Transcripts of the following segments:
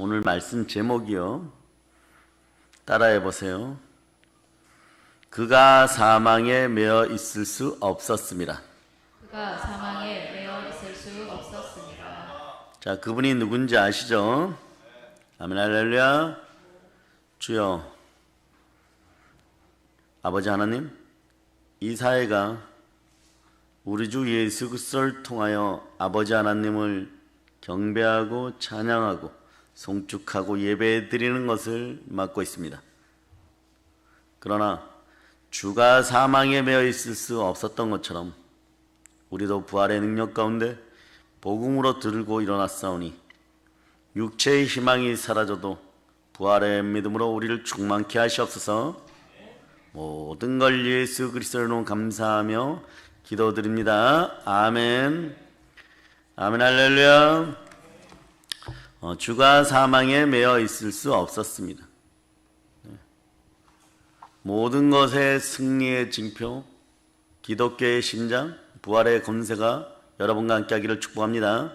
오늘 말씀 제목이요. 따라해 보세요. 그가 사망에 매어 있을 수 없었습니다. 그가 사망에 매어 있을 수 없었습니다. 자, 그분이 누군지 아시죠? 아멘 할렐루야. 주여, 아버지 하나님, 이 사회가 우리 주 예수 그리스도를 통하여 아버지 하나님을 경배하고 찬양하고 송축하고 예배드리는 것을 맡고 있습니다. 그러나 주가 사망에 매어 있을 수 없었던 것처럼 우리도 부활의 능력 가운데 복음으로 들고 일어났사오니 육체의 희망이 사라져도 부활의 믿음으로 우리를 충만케 하시옵소서. 모든 걸 예수 그리스도로 감사하며 기도드립니다. 아멘. 아멘 할렐루야. 주가 사망에 매어 있을 수 없었습니다. 모든 것의 승리의 징표, 기독교의 심장, 부활의 권세가 여러분과 함께 하기를 축복합니다.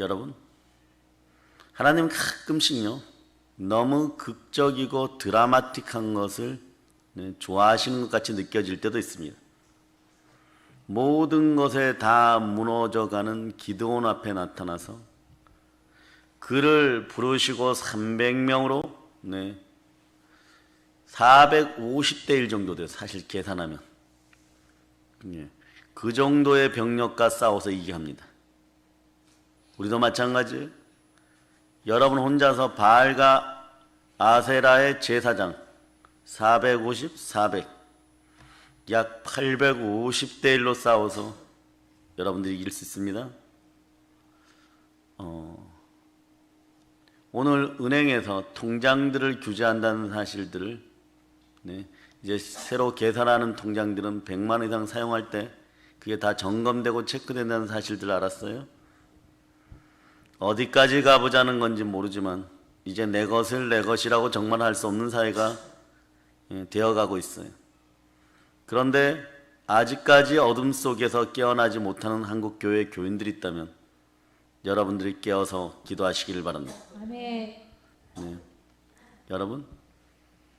여러분, 하나님 가끔씩요 너무 극적이고 드라마틱한 것을 좋아하시는 것 같이 느껴질 때도 있습니다. 모든 것에 다 무너져가는 기드온 앞에 나타나서 그를 부르시고 300명으로 450대 1 정도 돼요. 사실 계산하면 그 정도의 병력과 싸워서 이기게 합니다. 우리도 마찬가지예요. 여러분 혼자서 바알과 아세라의 제사장 450, 400 약 850대 1로 싸워서 여러분들이 이길 수 있습니다. 오늘 은행에서 통장들을 규제한다는 사실들을 이제 새로 계산하는 통장들은 100만 원 이상 사용할 때 그게 다 점검되고 체크된다는 사실들을 알았어요. 어디까지 가보자는 건지 모르지만 이제 내 것을 내 것이라고 정말 할 수 없는 사회가 되어가고 있어요. 그런데 아직까지 어둠 속에서 깨어나지 못하는 한국 교회 교인들이 있다면 여러분들이 깨어서 기도하시기를 바랍니다. 아멘. 여러분,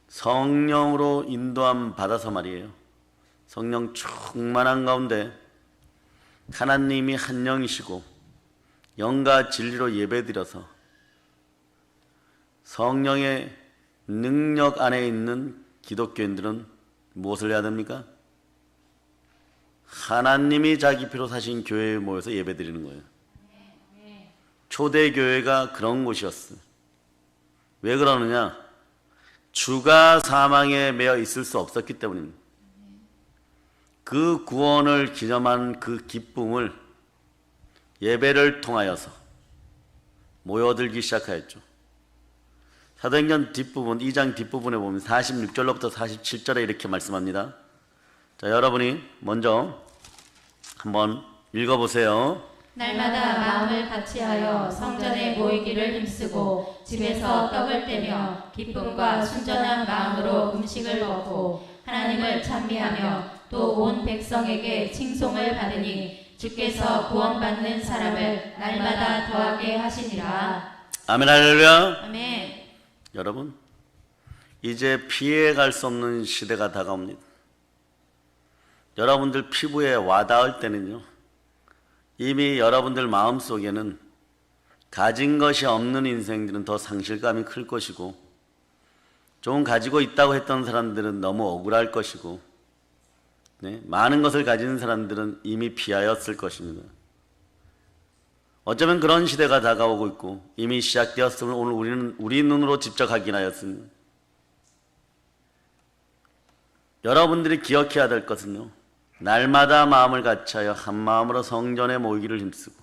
성령으로 인도함 받아서 말이에요. 성령 충만한 가운데 하나님이 한 영이시고 영과 진리로 예배드려서 성령의 능력 안에 있는 기독교인들은 무엇을 해야 됩니까? 하나님이 자기 피로 사신 교회에 모여서 예배드리는 거예요. 초대교회가 그런 곳이었어요. 왜 그러느냐? 주가 사망에 매어 있을 수 없었기 때문입니다. 그 구원을 기념한 그 기쁨을 예배를 통하여서 모여들기 시작하였죠. 사도행전 뒷부분, 2장 뒷부분에 보면 46절로부터 47절에 이렇게 말씀합니다. 자, 여러분이 먼저 한번 읽어보세요. 날마다 마음을 같이하여 성전에 모이기를 힘쓰고 집에서 떡을 떼며 기쁨과 순전한 마음으로 음식을 먹고 하나님을 찬미하며 또 온 백성에게 칭송을 받으니 주께서 구원받는 사람을 날마다 더하게 하시니라. 아멘 할렐루야. 아멘. 여러분, 이제 피해갈 수 없는 시대가 다가옵니다. 여러분들 피부에 와닿을 때는요, 이미 여러분들 마음속에는 가진 것이 없는 인생들은 더 상실감이 클 것이고, 좀 가지고 있다고 했던 사람들은 너무 억울할 것이고, 많은 것을 가진 사람들은 이미 피하였을 것입니다. 어쩌면 그런 시대가 다가오고 있고 이미 시작되었음을 오늘 우리는 우리 눈으로 직접 확인하였습니다. 여러분들이 기억해야 될 것은요, 날마다 마음을 같이하여 한 마음으로 성전에 모이기를 힘쓰고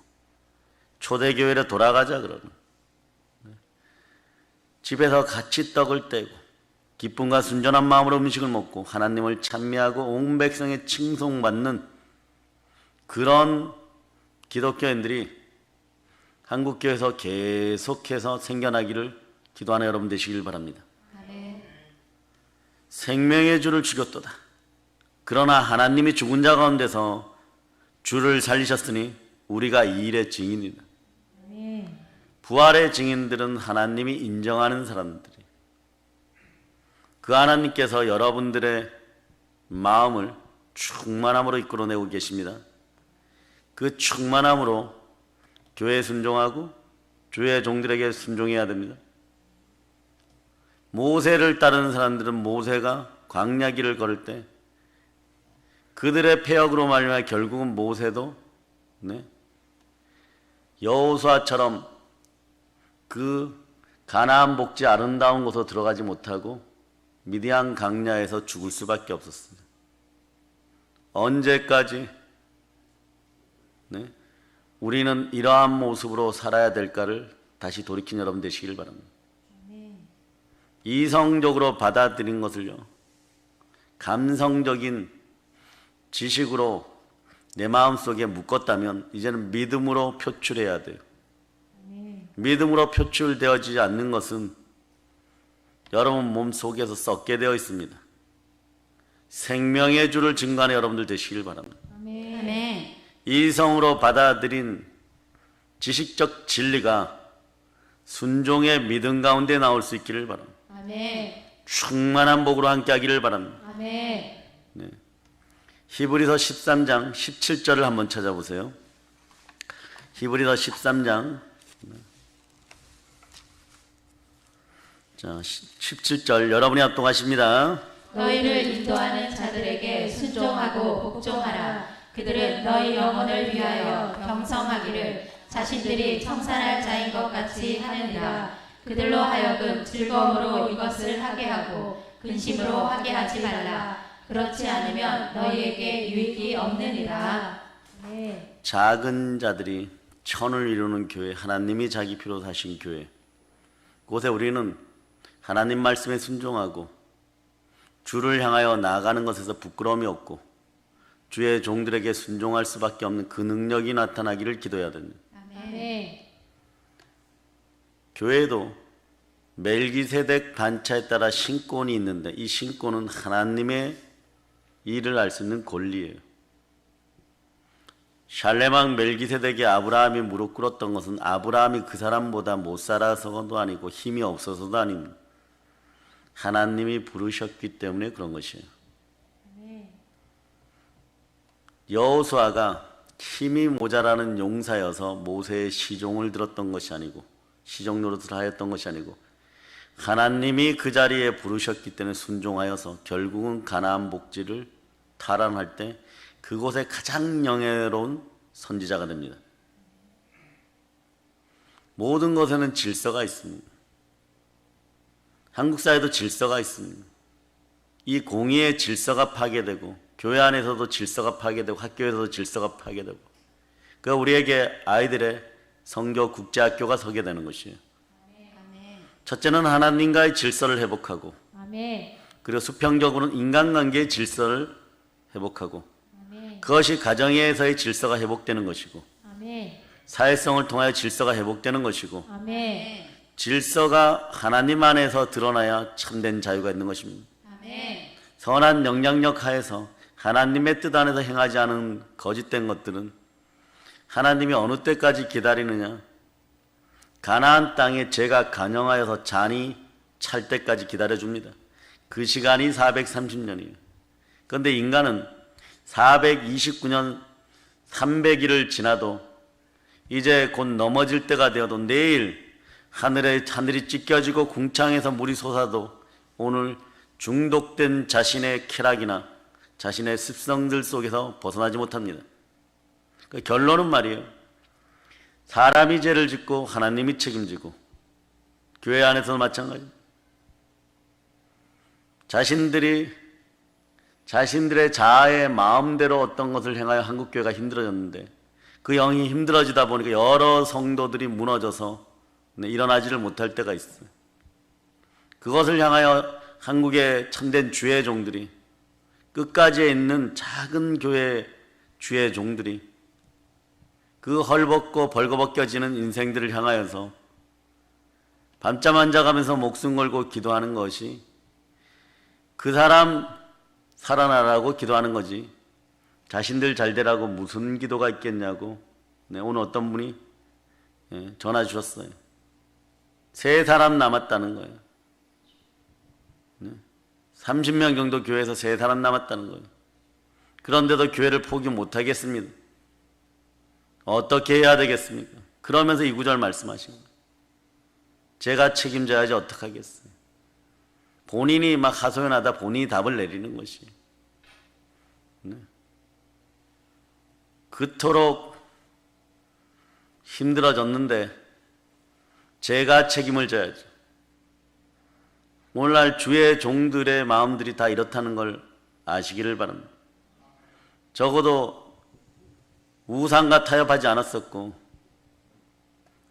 초대교회로 돌아가자. 그러면 집에서 같이 떡을 떼고 기쁨과 순전한 마음으로 음식을 먹고 하나님을 찬미하고 온 백성의 칭송받는 그런 기독교인들이 한국교회에서 계속해서 생겨나기를 기도하는 여러분 되시길 바랍니다. 생명의 주를 죽였도다. 그러나 하나님이 죽은 자 가운데서 주를 살리셨으니 우리가 이 일의 증인이다. 부활의 증인들은 하나님이 인정하는 사람들이, 그 하나님께서 여러분들의 마음을 충만함으로 이끌어내고 계십니다. 그 충만함으로 교회에 순종하고 주의 종들에게 순종해야 됩니다. 모세를 따르는 사람들은 모세가 광야길을 걸을 때 그들의 패역으로 말미암아 결국은 모세도 여호수아처럼 그 가나안 복지 아름다운 곳으로 들어가지 못하고 미디안 광야에서 죽을 수밖에 없었습니다. 언제까지 우리는 이러한 모습으로 살아야 될까를 다시 돌이킨 여러분 되시길 바랍니다. 이성적으로 받아들인 것을요, 감성적인 지식으로 내 마음속에 묶었다면 이제는 믿음으로 표출해야 돼요. 믿음으로 표출되어지지 않는 것은 여러분 몸 속에서 썩게 되어 있습니다. 생명의 주를 증거하는 여러분들 되시길 바랍니다. 아멘. 이성으로 받아들인 지식적 진리가 순종의 믿음 가운데 나올 수 있기를 바랍니다. 아멘. 충만한 복으로 함께 하기를 바랍니다. 아멘. 히브리서 13장 17절을 한번 찾아보세요. 히브리서 13장 17절 여러분이 합독하십니다. 너희를 인도하는 자들에게 순종하고 복종하라. 그들은 너희 영혼을 위하여 경성하기를 자신들이 청산할 자인 것 같이 하느니라. 그들로 하여금 즐거움으로 이것을 하게 하고 근심으로 하게 하지 말라. 그렇지 않으면 너희에게 유익이 없느니라. 네. 작은 자들이 천을 이루는 교회, 하나님이 자기 피로 사신 교회, 그곳에 우리는 하나님 말씀에 순종하고 주를 향하여 나아가는 것에서 부끄러움이 없고 주의 종들에게 순종할 수밖에 없는 그 능력이 나타나기를 기도해야 됩니다. 아멘. 교회도 멜기세덱 반차에 따라 신권이 있는데 이 신권은 하나님의 일을 알 수 있는 권리예요. 샬레망 멜기세덱이 아브라함이 무릎 꿇었던 것은 아브라함이 그 사람보다 못 살아서도 아니고 힘이 없어서도 아닙니다. 하나님이 부르셨기 때문에 그런 것이에요. 여호수아가 힘이 모자라는 용사여서 모세의 시종을 들었던 것이 아니고 시종 노릇을 하였던 것이 아니고 하나님이 그 자리에 부르셨기 때문에 순종하여서 결국은 가나안 복지를 탈환할 때 그곳에 가장 명예로운 선지자가 됩니다. 모든 것에는 질서가 있습니다. 한국 사회도 질서가 있습니다. 이 공의의 질서가 파괴되고 교회 안에서도 질서가 파괴되고 학교에서도 질서가 파괴되고 그러니까 우리에게 아이들의 성교 국제학교가 서게 되는 것이에요. 첫째는 하나님과의 질서를 회복하고 그리고 수평적으로는 인간관계의 질서를 회복하고 그것이 가정에서의 질서가 회복되는 것이고 사회성을 통하여 질서가 회복되는 것이고 질서가 하나님 안에서 드러나야 참된 자유가 있는 것입니다. 선한 영향력 하에서 하나님의 뜻 안에서 행하지 않은 거짓된 것들은 하나님이 어느 때까지 기다리느냐, 가나안 땅에 죄가 간영하여서 잔이 찰 때까지 기다려줍니다. 그 시간이 430년이에요. 그런데 인간은 429년 300일을 지나도 이제 곧 넘어질 때가 되어도 내일 하늘이 찢겨지고 궁창에서 물이 솟아도 오늘 중독된 자신의 쾌락이나 자신의 습성들 속에서 벗어나지 못합니다. 그 결론은 말이에요. 사람이 죄를 짓고 하나님이 책임지고 교회 안에서도 마찬가지입니다. 자신들의 자아의 마음대로 어떤 것을 행하여 한국교회가 힘들어졌는데 그 영이 힘들어지다 보니까 여러 성도들이 무너져서 일어나지를 못할 때가 있어요. 그것을 향하여 한국의 참된 주의 종들이 끝까지 있는 작은 교회 주의 종들이 그 헐벗고 벌거벗겨지는 인생들을 향하여서 밤잠 안 자가면서 목숨 걸고 기도하는 것이 그 사람 살아나라고 기도하는 거지 자신들 잘 되라고 무슨 기도가 있겠냐고 오늘 어떤 분이 전화 주셨어요. 세 사람 남았다는 거예요. 30명 정도 교회에서 세 사람 남았다는 거예요. 그런데도 교회를 포기 못하겠습니다. 어떻게 해야 되겠습니까? 그러면서 이 구절 말씀하시는 거예요. 제가 책임져야지 어떡하겠어요. 본인이 막 하소연하다 본인이 답을 내리는 것이. 네. 그토록 힘들어졌는데 제가 책임을 져야죠. 오늘날 주의 종들의 마음들이 다 이렇다는 걸 아시기를 바랍니다. 적어도 우상과 타협하지 않았었고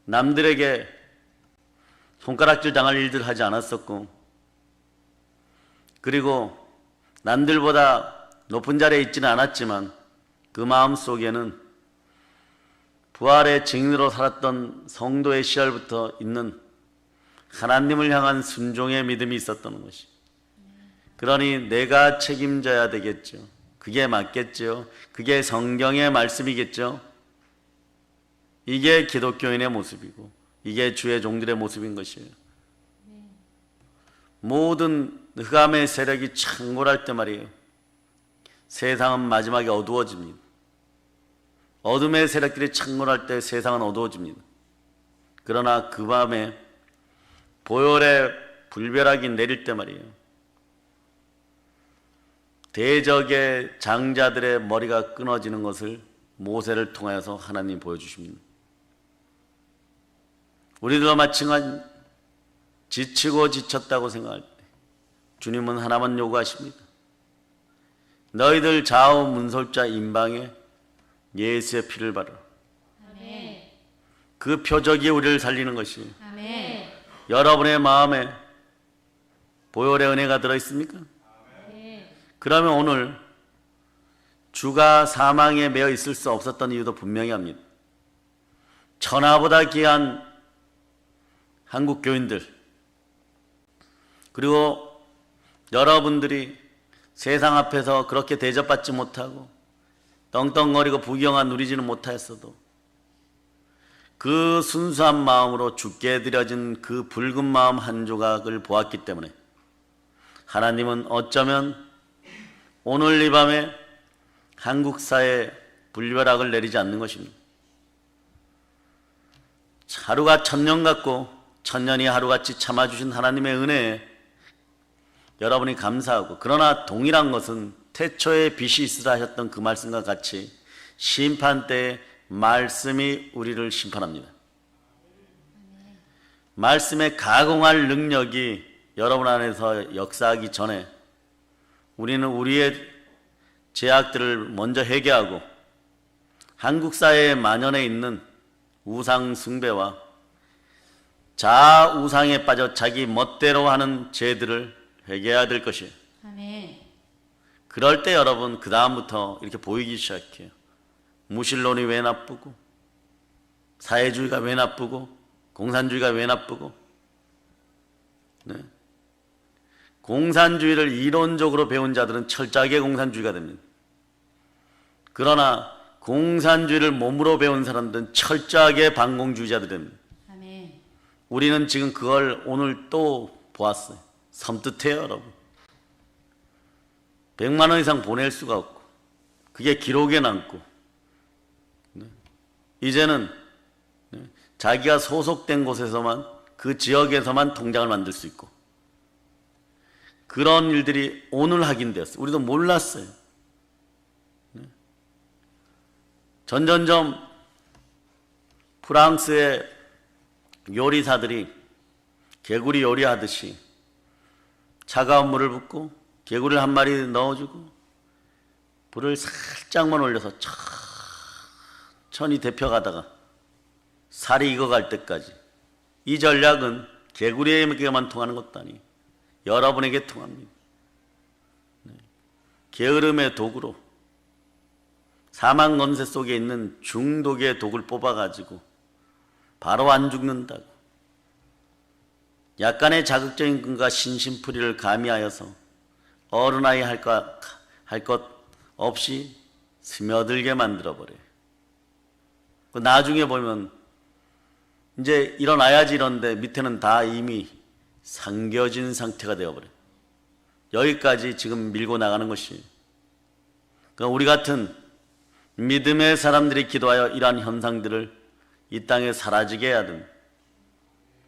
남들에게 손가락질 당할 일들 하지 않았었고 그리고 남들보다 높은 자리에 있지는 않았지만 그 마음 속에는 부활의 증인으로 살았던 성도의 시절부터 있는 하나님을 향한 순종의 믿음이 있었던 것이. 그러니 내가 책임져야 되겠죠. 그게 맞겠죠. 그게 성경의 말씀이겠죠. 이게 기독교인의 모습이고 이게 주의 종들의 모습인 것이에요. 모든 흑암의 세력이 창궐할 때 말이에요. 세상은 마지막에 어두워집니다. 어둠의 세력들이 창궐할 때 세상은 어두워집니다. 그러나 그 밤에 보혈의 불벼락이 내릴 때 말이에요. 대적의 장자들의 머리가 끊어지는 것을 모세를 통하여서 하나님 보여주십니다. 우리도 마찬가지 지치고 지쳤다고 생각할 때 주님은 하나만 요구하십니다. 너희들 좌우 문설자 임방에 예수의 피를 바르라. 아멘. 그 표적이 우리를 살리는 것이. 아멘. 여러분의 마음에 보혈의 은혜가 들어있습니까? 아멘. 그러면 오늘 주가 사망에 매여 있을 수 없었던 이유도 분명히 합니다. 천하보다 귀한 한국 교인들 그리고 여러분들이 세상 앞에서 그렇게 대접받지 못하고 떵떵거리고 부귀영화 누리지는 못하였어도 그 순수한 마음으로 주께 드려진 그 붉은 마음 한 조각을 보았기 때문에 하나님은 어쩌면 오늘 이 밤에 한국 사회에 불벼락을 내리지 않는 것입니다. 하루가 천년 같고 천년이 하루같이 참아주신 하나님의 은혜에 여러분이 감사하고 그러나 동일한 것은 태초에 빛이 있으라 하셨던 그 말씀과 같이 심판 때에 말씀이 우리를 심판합니다. 말씀에 가공할 능력이 여러분 안에서 역사하기 전에 우리는 우리의 죄악들을 먼저 회개하고 한국 사회에 만연해 있는 우상 숭배와 자아 우상에 빠져 자기 멋대로 하는 죄들을 회개해야 될 것이에요. 아멘. 그럴 때 여러분 그 다음부터 이렇게 보이기 시작해요. 무신론이 왜 나쁘고 사회주의가 왜 나쁘고 공산주의가 왜 나쁘고 네. 공산주의를 이론적으로 배운 자들은 철저하게 공산주의가 됩니다. 그러나 공산주의를 몸으로 배운 사람들은 철저하게 반공주의자들이 됩니다. 아멘. 우리는 지금 그걸 오늘 또 보았어요. 섬뜩해요 여러분. 100만 원 이상 보낼 수가 없고 그게 기록에 남고 이제는 자기가 소속된 곳에서만 그 지역에서만 통장을 만들 수 있고 그런 일들이 오늘 확인되었어요. 우리도 몰랐어요. 전전점 프랑스의 요리사들이 개구리 요리하듯이 차가운 물을 붓고 개구리를 한 마리 넣어주고 불을 살짝만 올려서 천천히 데펴가다가 살이 익어갈 때까지 이 전략은 개구리에게만 통하는 것도 아니에요. 여러분에게 통합니다. 게으름의 도구로 사망 건세 속에 있는 중독의 독을 뽑아가지고 바로 안 죽는다고 약간의 자극적인 근과 신심풀이를 가미하여서 어른아이 할 것 없이 스며들게 만들어버려요. 나중에 보면 이제 일어나야지 이런데 밑에는 다 이미 삼겨진 상태가 되어버려요. 여기까지 지금 밀고 나가는 것이. 그러니까 우리 같은 믿음의 사람들이 기도하여 이러한 현상들을 이 땅에 사라지게 해야 됩니다.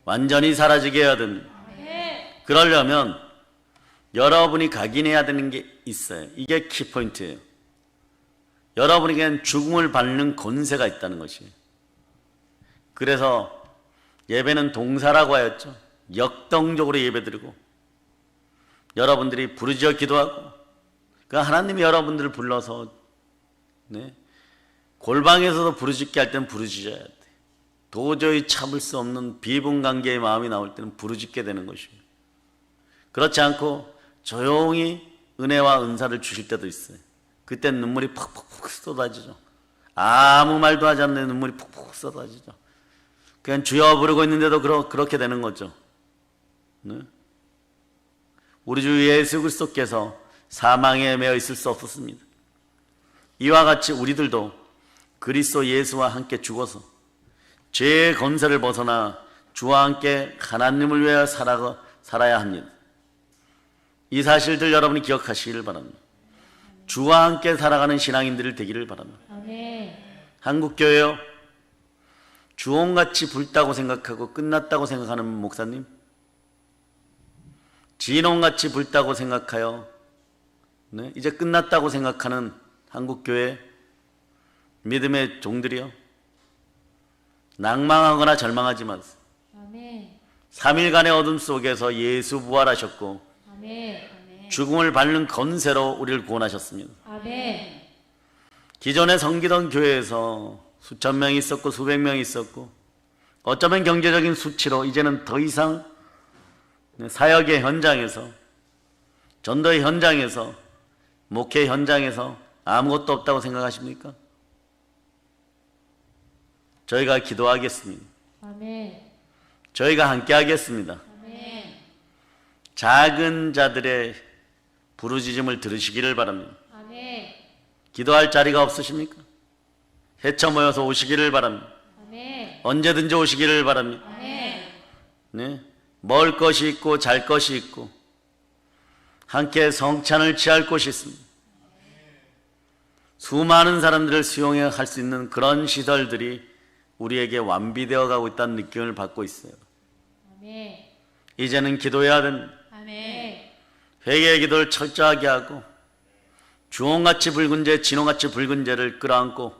완전히 사라지게 해야 됩니다. 그러려면 여러분이 각인해야 되는 게 있어요. 이게 키포인트예요. 여러분에게는 죽음을 밟는 권세가 있다는 것이에요. 그래서 예배는 동사라고 하였죠. 역동적으로 예배드리고 여러분들이 부르짖어 기도하고 그 하나님이 여러분들을 불러서 골방에서도 부르짖게 할 때는 부르짖어야 돼. 도저히 참을 수 없는 비분관계의 마음이 나올 때는 부르짖게 되는 것입니다. 그렇지 않고 조용히 은혜와 은사를 주실 때도 있어요. 그땐 눈물이 푹푹푹 쏟아지죠. 아무 말도 하지 않는 눈물이 푹푹 쏟아지죠. 그냥 주여 부르고 있는데도 그렇게 되는 거죠. 네? 우리 주 예수 그리스도께서 사망에 매여 있을 수 없었습니다. 이와 같이 우리들도 그리스도 예수와 함께 죽어서 죄의 권세를 벗어나 주와 함께 하나님을 위하여 살아야 합니다. 이 사실들 여러분이 기억하시기를 바랍니다. 주와 함께 살아가는 신앙인들이 되기를 바랍니다. 한국교회요, 주홍같이 붉다고 생각하고 끝났다고 생각하는 목사님, 진홍같이 붉다고 생각하여 이제 끝났다고 생각하는 한국교회 믿음의 종들이요, 낭망하거나 절망하지 마세요. 3일간의 어둠 속에서 예수 부활하셨고 죽음을 밟는 권세로 우리를 구원하셨습니다. 기존에 섬기던 교회에서 수천 명이 있었고 수백 명이 있었고 어쩌면 경제적인 수치로 이제는 더 이상 사역의 현장에서, 전도의 현장에서, 목회 현장에서 아무것도 없다고 생각하십니까? 저희가 기도하겠습니다. 저희가 함께 하겠습니다. 작은 자들의 부르짖음을 들으시기를 바랍니다. 기도할 자리가 없으십니까? 헤쳐 모여서 오시기를 바랍니다. 언제든지 오시기를 바랍니다. 네, 먹을 것이 있고 잘 것이 있고 함께 성찬을 취할 곳이 있습니다. 수많은 사람들을 수용할 수 있는 그런 시설들이 우리에게 완비되어 가고 있다는 느낌을 받고 있어요. 이제는 기도해야 됩니다. 회개의 기도를 철저하게 하고 주홍같이 붉은 죄, 진홍같이 붉은 죄를 끌어안고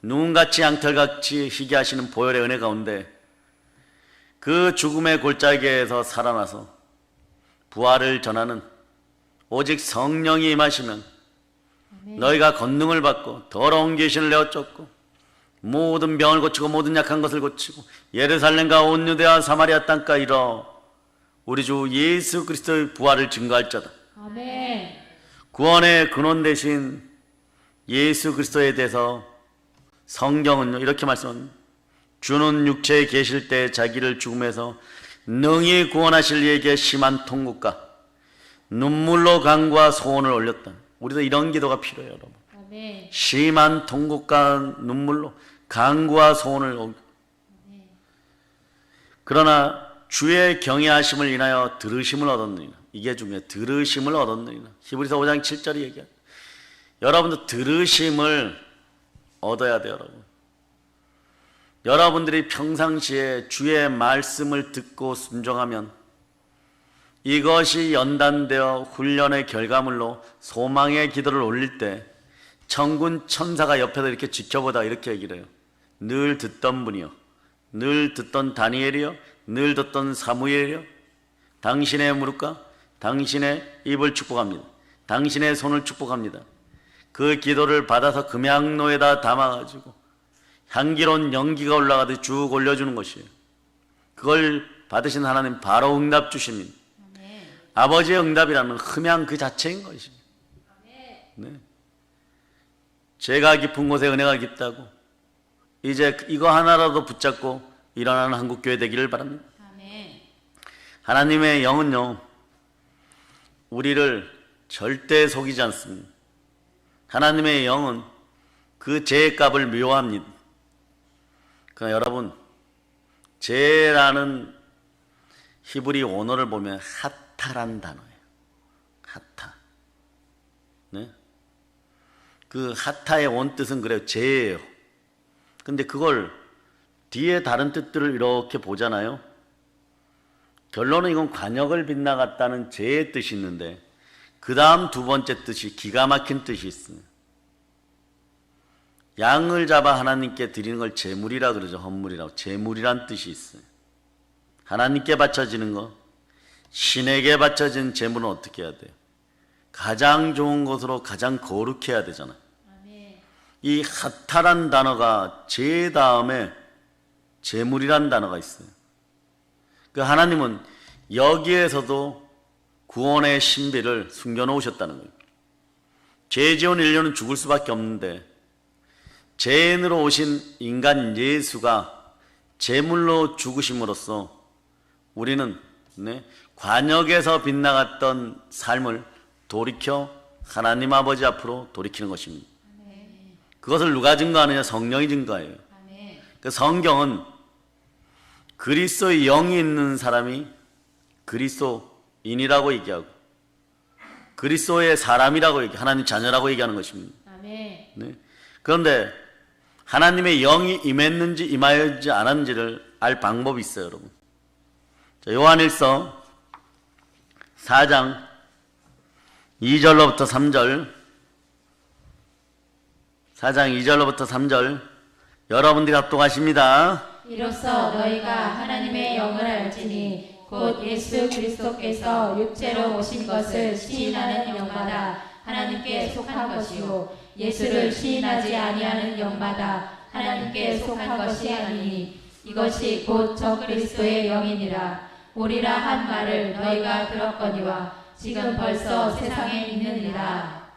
눈같이 양털같이 희게 하시는 보혈의 은혜 가운데 그 죽음의 골짜기에서 살아나서 부활을 전하는 오직 성령이 임하시면 너희가 권능을 받고 더러운 귀신을 내어 쫓고 모든 병을 고치고 모든 약한 것을 고치고 예루살렘과 온 유대와 사마리아 땅까지 이르러 우리 주 예수 그리스도의 부활을 증거할 자다. 구원의 근원 되신 예수 그리스도에 대해서 성경은 이렇게 말씀합니다. 주는 육체에 계실 때 자기를 죽음에서 능히 구원하실 이에게 심한 통곡과 눈물로 간구와 소원을 올렸다. 우리도 이런 기도가 필요해요, 여러분. 심한 통곡과 눈물로 간구와 소원을 올렸다. 그러나 주의 경외하심을 인하여 들으심을 얻었느니라. 이게 중요해요. 들으심을 얻었느니라. 히브리서 5장 7절이 얘기해요. 여러분도 들으심을 얻어야 돼요, 여러분. 여러분들이 평상시에 주의 말씀을 듣고 순종하면 이것이 연단되어 훈련의 결과물로 소망의 기도를 올릴 때 천군 천사가 옆에서 이렇게 지켜보다 이렇게 얘기를 해요. 늘 듣던 분이요, 늘 듣던 다니엘이요, 늘 듣던 사무엘이요, 당신의 무릎과 당신의 입을 축복합니다. 당신의 손을 축복합니다. 그 기도를 받아서 금양로에다 담아가지고 향기로운 연기가 올라가듯 쭉 올려주는 것이에요. 그걸 받으신 하나님 바로 응답 주십니다. 아버지의 응답이라는 흠양 그 자체인 것입니다. 네. 죄가 깊은 곳에 은혜가 깊다고 이제 이거 하나라도 붙잡고 일어나는 한국교회 되기를 바랍니다. 하나님의 영은요, 우리를 절대 속이지 않습니다. 하나님의 영은 그 죄의 값을 미워합니다. 그러나 여러분, 죄라는 히브리 원어를 보면 하타란 단어예요. 하타. 네? 그 하타의 원뜻은 그래요. 죄예요. 근데 그걸 뒤에 다른 뜻들을 이렇게 보잖아요. 결론은 이건 관역을 빗나갔다는 죄의 뜻이 있는데 그 다음 두 번째 뜻이 기가 막힌 뜻이 있어요. 양을 잡아 하나님께 드리는 걸 제물이라 그러죠. 헌물이라고. 제물이란 뜻이 있어요. 하나님께 바쳐지는 거, 신에게 바쳐진 제물은 어떻게 해야 돼요? 가장 좋은 것으로 가장 거룩해야 되잖아요. 이 하타란 단어가 제 다음에 제물이란 단어가 있어요. 그 하나님은 여기에서도 구원의 신비를 숨겨놓으셨다는 거예요. 죄 지은 인류는 죽을 수밖에 없는데 죄인으로 오신 인간 예수가 제물로 죽으심으로써 우리는 관역에서 빗나갔던 삶을 돌이켜 하나님 아버지 앞으로 돌이키는 것입니다. 그것을 누가 증거하느냐? 성령이 증거해요. 그 성경은 그리스도의 영이 있는 사람이 그리스도인이라고 얘기하고 그리스도의 사람이라고 얘기, 하나님 자녀라고 얘기하는 것입니다. 네. 그런데 하나님의 영이 임했는지 임하지 않았는지를 알 방법이 있어요, 여러분. 자, 요한일서 4장 2절로부터 3절, 4장 2절로부터 3절 여러분들이 합독하십니다. 이로써 너희가 하나님의 영을 알지니 곧 예수 그리스도께서 육체로 오신 것을 시인하는 영마다 하나님께 속한 것이요 예수를 시인하지 아니하는 영마다 하나님께 속한 것이 아니니 이것이 곧 저 그리스도의 영이니라. 오리라 한 말을 너희가 들었거니와 지금 벌써 세상에 있느니라.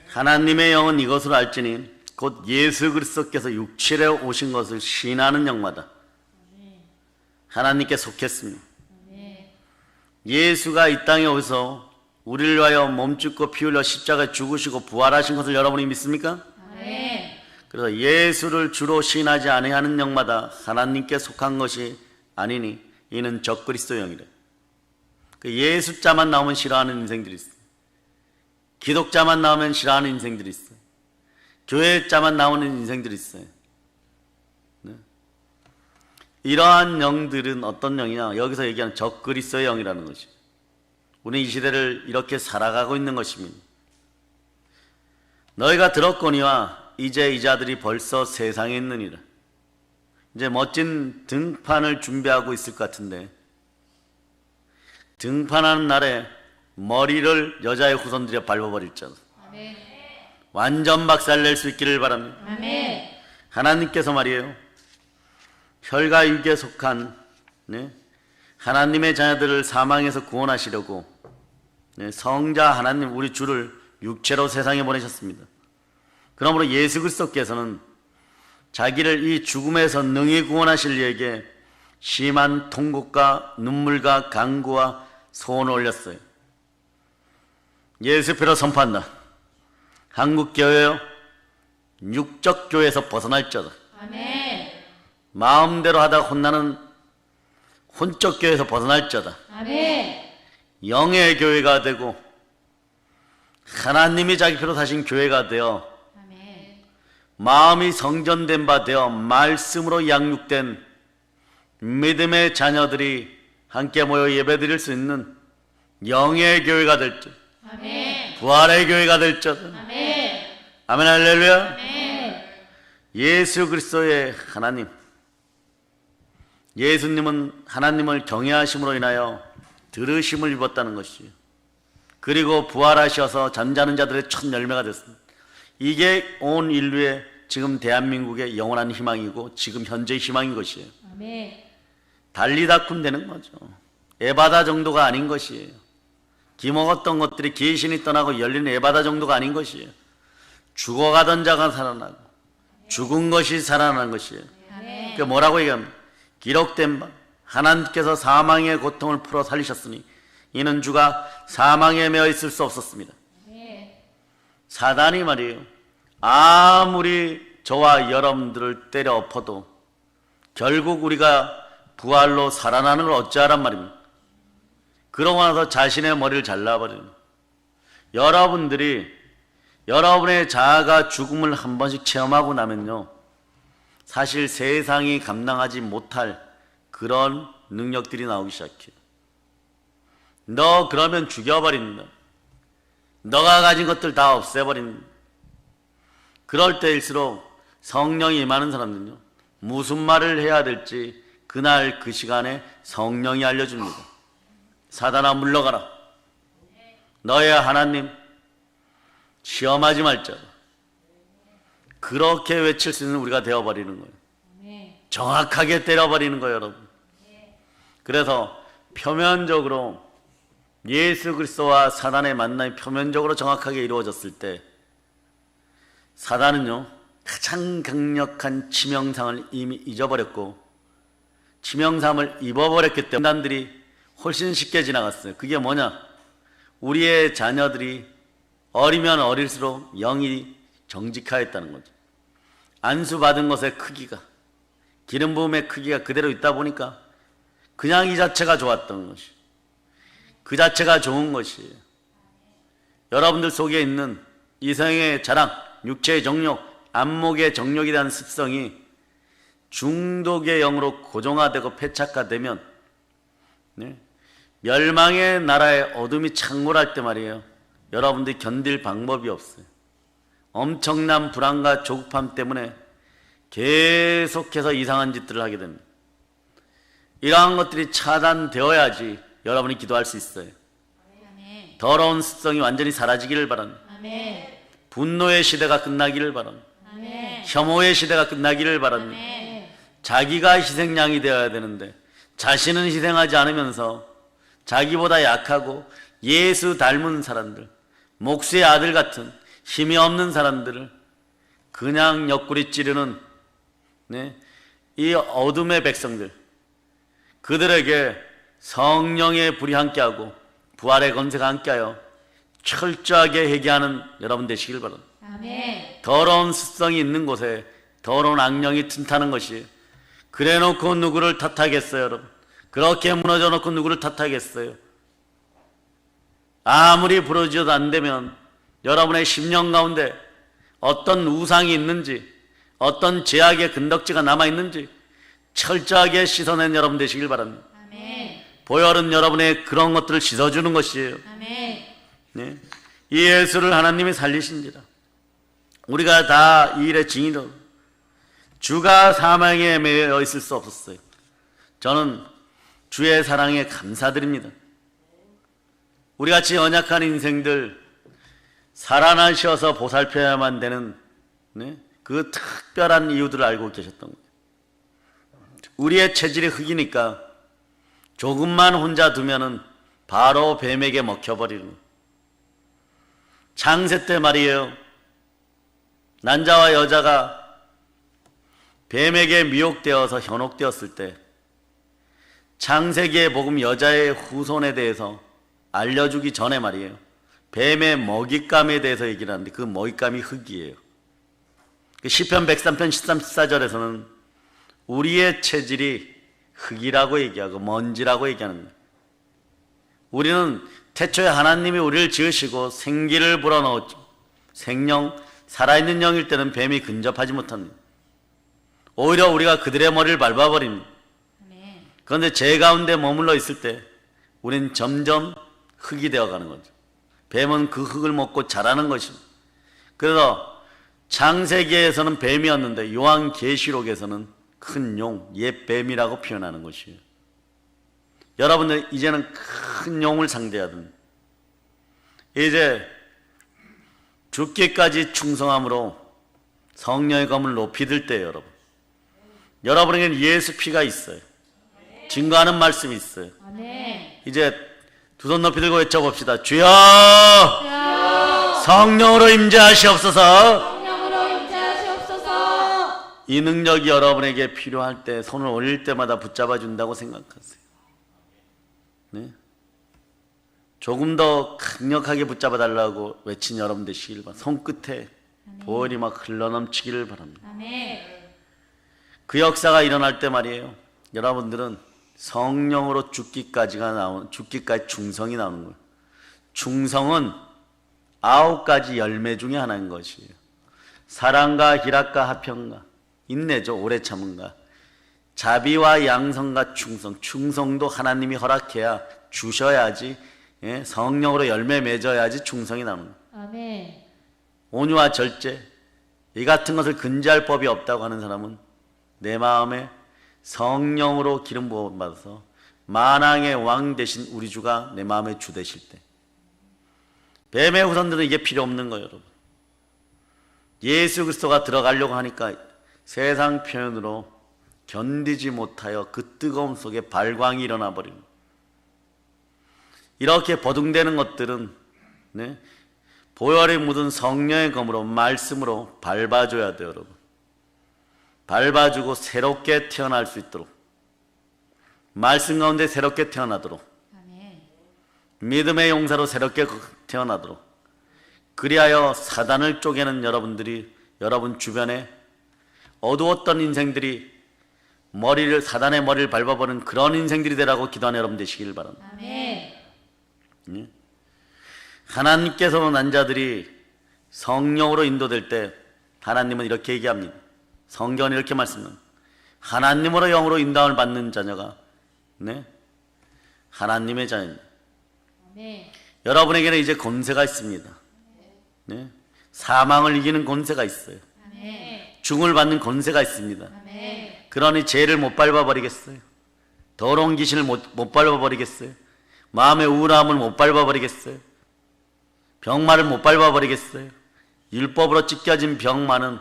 하나님의 영은 이것으로 알지니 곧 예수 그리스도께서 육체로 오신 것을 시인하는 영마다 하나님께 속했습니다. 예수가 이 땅에 오셔서 우리를 위하여 몸짓고 피 흘려 십자가에 죽으시고 부활하신 것을 여러분이 믿습니까? 그래서 예수를 주로 시인하지 아니하는 영마다 하나님께 속한 것이 아니니 이는 적그리스도 영이래. 그 예수자만 나오면 싫어하는 인생들이 있어요. 기독자만 나오면 싫어하는 인생들이 있어요. 교회자만 나오는 인생들이 있어요. 네. 이러한 영들은 어떤 영이냐? 여기서 얘기하는 적그리스도의 영이라는 것이. 우리는 이 시대를 이렇게 살아가고 있는 것입니다. 너희가 들었거니와 이제 이 자들이 벌써 세상에 있느니라. 이제 멋진 등판을 준비하고 있을 것 같은데 등판하는 날에 머리를 여자의 후손들이 밟아버릴 자다. 완전 박살낼 수 있기를 바랍니다. 하나님께서 말이에요. 혈과 육에 속한 하나님의 자녀들을 사망에서 구원하시려고 성자 하나님 우리 주를 육체로 세상에 보내셨습니다. 그러므로 예수 그리스도께서는 자기를 이 죽음에서 능히 구원하실 이에게 심한 통곡과 눈물과 간구와 소원을 올렸어요. 예수표로 선포한다. 한국교회요 육적 교회에서 벗어날 자다. 아멘. 마음대로 하다가 혼나는 혼적 교회에서 벗어날 자다. 아멘. 영의 교회가 되고 하나님이 자기 표로 사신 교회가 되어 아멘. 마음이 성전된 바 되어 말씀으로 양육된 믿음의 자녀들이 함께 모여 예배드릴 수 있는 영의 교회가 될 자. 아멘. 부활의 교회가 될 자다. 아멘. 아멘 할렐루야. 아멘. 예수 그리스도의 하나님, 예수님은 하나님을 경외하심으로 인하여 들으심을 입었다는 것이에요. 그리고 부활하셔서 잠자는 자들의 첫 열매가 됐습니다. 이게 온 인류의 지금 대한민국의 영원한 희망이고 지금 현재의 희망인 것이에요. 아멘. 달리다쿰 되는 거죠. 에바다 정도가 아닌 것이에요. 기먹었던 것들이 귀신이 떠나고 열리는 에바다 정도가 아닌 것이에요. 죽어가던 자가 살아나고 죽은 것이 살아나는 것이에요. 아멘. 그 뭐라고 얘기합니까? 기록된 바 하나님께서 사망의 고통을 풀어 살리셨으니 이는 주가 사망에 매어 있을 수 없었습니다. 사단이 말이에요. 아무리 저와 여러분들을 때려 엎어도 결국 우리가 부활로 살아나는 걸 어찌하란 말입니까? 그러고 나서 자신의 머리를 잘라버리는. 여러분들이 여러분의 자아가 죽음을 한 번씩 체험하고 나면요, 사실 세상이 감당하지 못할 그런 능력들이 나오기 시작해요. 너 그러면 죽여버린다. 너가 가진 것들 다 없애버린다. 그럴 때일수록 성령이 임하는 사람들은요, 무슨 말을 해야 될지 그날 그 시간에 성령이 알려줍니다. 사단아 물러가라. 너의 하나님 시험하지 말자. 그렇게 외칠 수 있는 우리가 되어버리는 거예요. 정확하게 때려버리는 거예요, 여러분. 그래서 표면적으로 예수 그리스도와 사단의 만남이 표면적으로 정확하게 이루어졌을 때 사단은요, 가장 강력한 치명상을 이미 잊어버렸고 치명상을 입어버렸기 때문에 인간들이 훨씬 쉽게 지나갔어요. 그게 뭐냐? 우리의 자녀들이 어리면 어릴수록 영이 정직하였다는 거죠. 안수받은 것의 크기가, 기름 부음의 크기가 그대로 있다 보니까 그냥 이 자체가 좋았던 것이, 그 자체가 좋은 것이에요. 여러분들 속에 있는 이성의 자랑, 육체의 정욕, 안목의 정욕에 대한 습성이 중독의 영으로 고정화되고 패착화되면 멸망의 나라의 어둠이 창궐할 때 말이에요, 여러분들이 견딜 방법이 없어요. 엄청난 불안과 조급함 때문에 계속해서 이상한 짓들을 하게 됩니다. 이러한 것들이 차단되어야지 여러분이 기도할 수 있어요. 더러운 습성이 완전히 사라지기를 바랍니다. 분노의 시대가 끝나기를 바랍니다. 혐오의 시대가 끝나기를 바랍니다. 자기가 희생양이 되어야 되는데 자신은 희생하지 않으면서 자기보다 약하고 예수 닮은 사람들, 목수의 아들 같은 힘이 없는 사람들을 그냥 옆구리 찌르는 이 어둠의 백성들, 그들에게 성령의 불이 함께하고 부활의 검세가 함께하여 철저하게 회개하는 여러분 되시길 바랍니다. 더러운 습성이 있는 곳에 더러운 악령이 틈타는 것이, 그래 놓고 누구를 탓하겠어요, 여러분? 그렇게 무너져 놓고 누구를 탓하겠어요? 아무리 부러져도 안 되면 여러분의 심령 가운데 어떤 우상이 있는지, 어떤 죄악의 근덕지가 남아있는지 철저하게 씻어낸 여러분 되시길 바랍니다. 보혈은 여러분의 그런 것들을 씻어주는 것이에요. 네. 이 예수를 하나님이 살리신지라. 우리가 다 이 일의 증인으로 주가 사망에 매여 있을 수 없었어요. 저는 주의 사랑에 감사드립니다. 우리같이 연약한 인생들 살아나셔서 보살펴야만 되는 그 특별한 이유들을 알고 계셨던 거예요. 우리의 체질이 흙이니까 조금만 혼자 두면은 바로 뱀에게 먹혀버리는 거예요. 창세 때 말이에요, 남자와 여자가 뱀에게 미혹되어서 현혹되었을 때 창세기의 복음 여자의 후손에 대해서 알려주기 전에 말이에요, 뱀의 먹잇감에 대해서 얘기를 하는데 그 먹잇감이 흙이에요. 시편 103편 13, 14절에서는 우리의 체질이 흙이라고 얘기하고 먼지라고 얘기하는 거예요. 우리는 태초에 하나님이 우리를 지으시고 생기를 불어넣었죠. 생령, 살아있는 영일 때는 뱀이 근접하지 못합니다. 오히려 우리가 그들의 머리를 밟아버립니다. 그런데 죄 가운데 머물러 있을 때 우리는 점점 흙이 되어가는 거죠. 뱀은 그 흙을 먹고 자라는 것입니다. 그래서 창세기에서는 뱀이었는데 요한계시록에서는 큰 용, 옛 뱀이라고 표현하는 것이에요. 여러분들 이제는 큰 용을 상대해야 됩니다. 이제 죽기까지 충성함으로 성령의 검을 높이 들 때예요, 여러분. 여러분에게는 예수 피가 있어요. 증거하는 말씀이 있어요. 이제 두 손 높이 들고 외쳐봅시다. 주여, 성령으로 임재하시옵소서. 이 능력이 여러분에게 필요할 때 손을 올릴 때마다 붙잡아 준다고 생각하세요. 네? 조금 더 강력하게 붙잡아 달라고 외친 여러분 되시길 바랍니다. 손끝에 보혈이 막 흘러넘치기를 바랍니다. 그 역사가 일어날 때 말이에요, 여러분들은 성령으로 죽기까지 충성이 나오는 거예요. 충성은 9가지 열매 중에 하나인 것이에요. 사랑과 희락과 화평과 인내죠. 오래 참음과 자비와 양성과 충성. 충성도 하나님이 허락해야 주셔야지, 예? 성령으로 열매 맺어야지 충성이 나오는 거예요. 아멘. 온유와 절제, 이 같은 것을 근지할 법이 없다고 하는 사람은 내 마음에 성령으로 기름 부음 받아서 만왕의 왕 되신 우리 주가 내 마음에 주 되실 때, 뱀의 후손들은 이게 필요 없는 거예요. 여러분, 예수 그리스도가 들어가려고 하니까 세상 표현으로 견디지 못하여 그 뜨거움 속에 발광이 일어나 버리는, 이렇게 버둥대는 것들은, 네, 보혈이 묻은 성령의 검으로, 말씀으로 밟아줘야 돼요. 여러분, 밟아주고 새롭게 태어날 수 있도록, 말씀 가운데 새롭게 태어나도록, 아멘. 믿음의 용사로 새롭게 태어나도록, 그리하여 사단을 쪼개는 여러분들이, 여러분 주변에 어두웠던 인생들이 사단의 머리를 밟아버리는 그런 인생들이 되라고 기도하는 여러분 되시길 바랍니다. 아멘. 하나님께서 난 자들이 성령으로 인도될 때 하나님은 이렇게 얘기합니다. 성경은 이렇게 말씀합니다. 하나님으로 영으로 인도함을 받는 자녀가, 네, 하나님의 자녀입니다. 아멘. 여러분에게는 이제 권세가 있습니다. 네, 사망을 이기는 권세가 있어요. 아멘. 죽음을 받는 권세가 있습니다. 아멘. 그러니 죄를 못 밟아버리겠어요? 더러운 귀신을 못 밟아버리겠어요? 마음의 우울함을 못 밟아버리겠어요? 병마를 못 밟아버리겠어요? 율법으로 찢겨진 병마는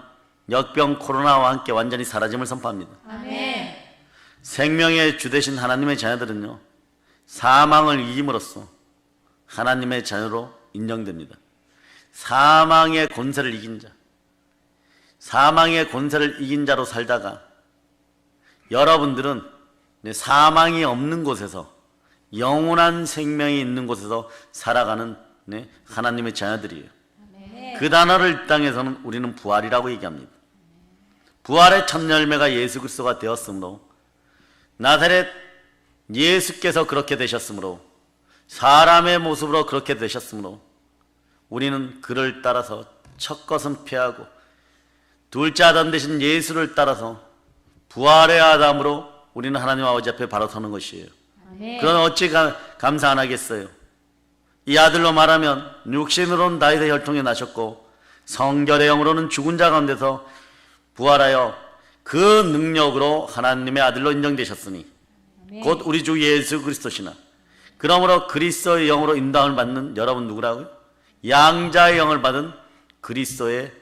역병 코로나와 함께 완전히 사라짐을 선포합니다. 아멘. 생명의 주 되신 하나님의 자녀들은요, 사망을 이김으로써 하나님의 자녀로 인정됩니다. 사망의 권세를 이긴 자, 사망의 권세를 이긴 자로 살다가 여러분들은 사망이 없는 곳에서, 영원한 생명이 있는 곳에서 살아가는, 네, 하나님의 자녀들이에요. 아멘. 그 단어를 이 땅에서는 우리는 부활이라고 얘기합니다. 부활의 첫 열매가 예수 그리스도가 되었으므로, 나사렛 예수께서 그렇게 되셨으므로, 사람의 모습으로 그렇게 되셨으므로, 우리는 그를 따라서 첫 것은 피하고 둘째 아담 되신 예수를 따라서 부활의 아담으로 우리는 하나님 아버지 앞에 바로 서는 것이에요. 아멘. 그럼 어찌 감사 안 하겠어요? 이 아들로 말하면 육신으로는 다윗의 혈통에 나셨고 성결의 영으로는 죽은 자 가운데서 부활하여 그 능력으로 하나님의 아들로 인정되셨으니 아멘. 곧 우리 주 예수 그리스도시나, 그러므로 그리스도의 영으로 인도함을 받는 여러분 누구라고요? 양자의 영을 받은 그리스도의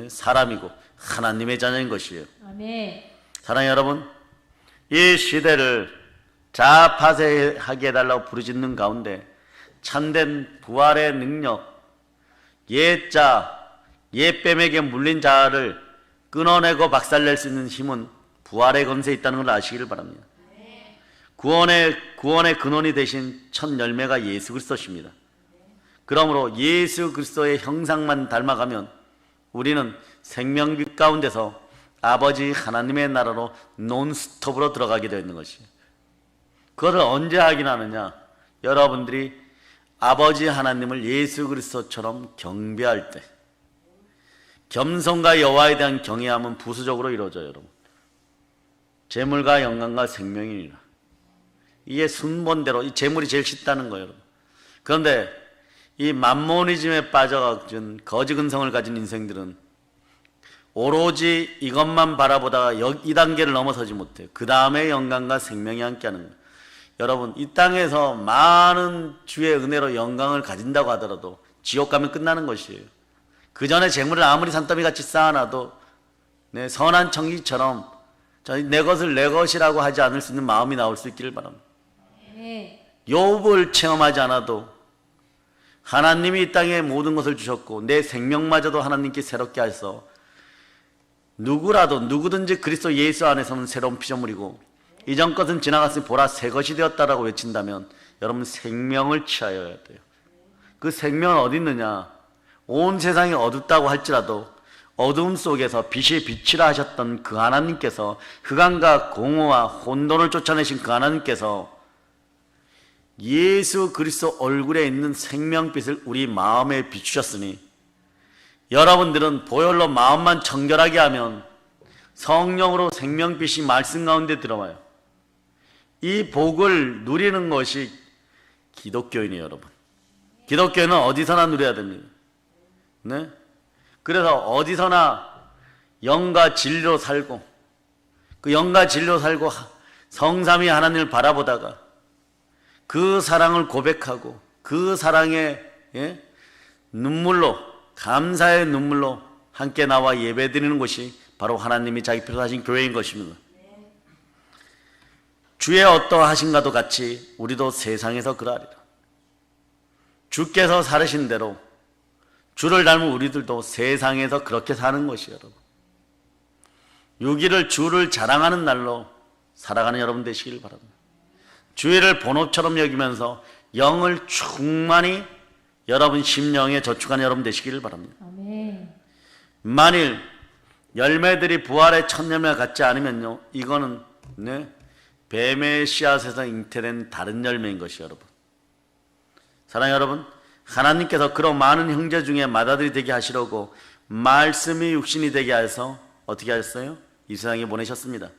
사람이고 하나님의 자녀인 것이에요. 아멘. 사랑하는 여러분, 이 시대를 자파세하게 해달라고 부르짖는 가운데 참된 부활의 능력, 옛뱀에게 물린 자를 끊어내고 박살낼 수 있는 힘은 부활의 권세에 있다는 걸 아시기를 바랍니다. 구원의 근원이 되신 첫 열매가 예수 그리스도십니다. 그러므로 예수 그리스도의 형상만 닮아가면 우리는 생명빛 가운데서 아버지 하나님의 나라로 논스톱으로 들어가게 되어 있는 것이에요. 그것을 언제 확인하느냐? 여러분들이 아버지 하나님을 예수 그리스도처럼 경배할 때, 겸손과 여호와에 대한 경외함은 부수적으로 이루어져요. 여러분, 재물과 영광과 생명이니라. 이게 순번대로, 이 재물이 제일 쉽다는 거예요. 여러분. 그런데 이 만모니즘에 빠져가진 거지 근성을 가진 인생들은 오로지 이것만 바라보다가 이 단계를 넘어서지 못해요. 그 다음에 영광과 생명이 함께하는 거예요. 여러분, 이 땅에서 많은 주의 은혜로 영광을 가진다고 하더라도 지옥 가면 끝나는 것이에요. 그 전에 재물을 아무리 산더미같이 쌓아놔도 선한 청지처럼 내 것을 내 것이라고 하지 않을 수 있는 마음이 나올 수 있기를 바랍니다. 욥을 체험하지 않아도 하나님이 이 땅에 모든 것을 주셨고 내 생명마저도 하나님께 새롭게 하셔서 누구든지 그리스도 예수 안에서는 새로운 피조물이고 이전 것은 지나갔으니 보라 새 것이 되었다라고 외친다면 여러분 생명을 취하여야 돼요. 그 생명은 어디 있느냐? 온 세상이 어둡다고 할지라도 어두움 속에서 빛이 빛이라 하셨던 그 하나님께서, 흑암과 공허와 혼돈을 쫓아내신 그 하나님께서 예수 그리스도 얼굴에 있는 생명빛을 우리 마음에 비추셨으니, 여러분들은 보혈로 마음만 정결하게 하면 성령으로 생명빛이 말씀 가운데 들어와요. 이 복을 누리는 것이 기독교인이에요, 여러분. 기독교인은 어디서나 누려야 됩니다. 네? 그래서 어디서나 영과 진리로 살고, 그 영과 진리로 살고 성삼위 하나님을 바라보다가 그 사랑을 고백하고 그 사랑의 눈물로, 감사의 눈물로 함께 나와 예배드리는 것이 바로 하나님이 자기 피로 사신 교회인 것입니다. 주의 어떠하신가도 같이 우리도 세상에서 그러하리라. 주께서 살으신 대로 주를 닮은 우리들도 세상에서 그렇게 사는 것이에요, 여러분. 6일을 주를 자랑하는 날로 살아가는 여러분 되시길 바랍니다. 주일을 본업처럼 여기면서 영을 충만히 여러분 심령에 저축하는 여러분 되시길 바랍니다. 아멘. 만일 열매들이 부활의 첫 열매가 같지 않으면요, 이거는 뱀의 씨앗에서 잉태된 다른 열매인 것이 여러분. 사랑하는 여러분, 하나님께서 그런 많은 형제 중에 맏아들이 되게 하시려고 말씀이 육신이 되게 하여서 어떻게 하셨어요? 이 세상에 보내셨습니다.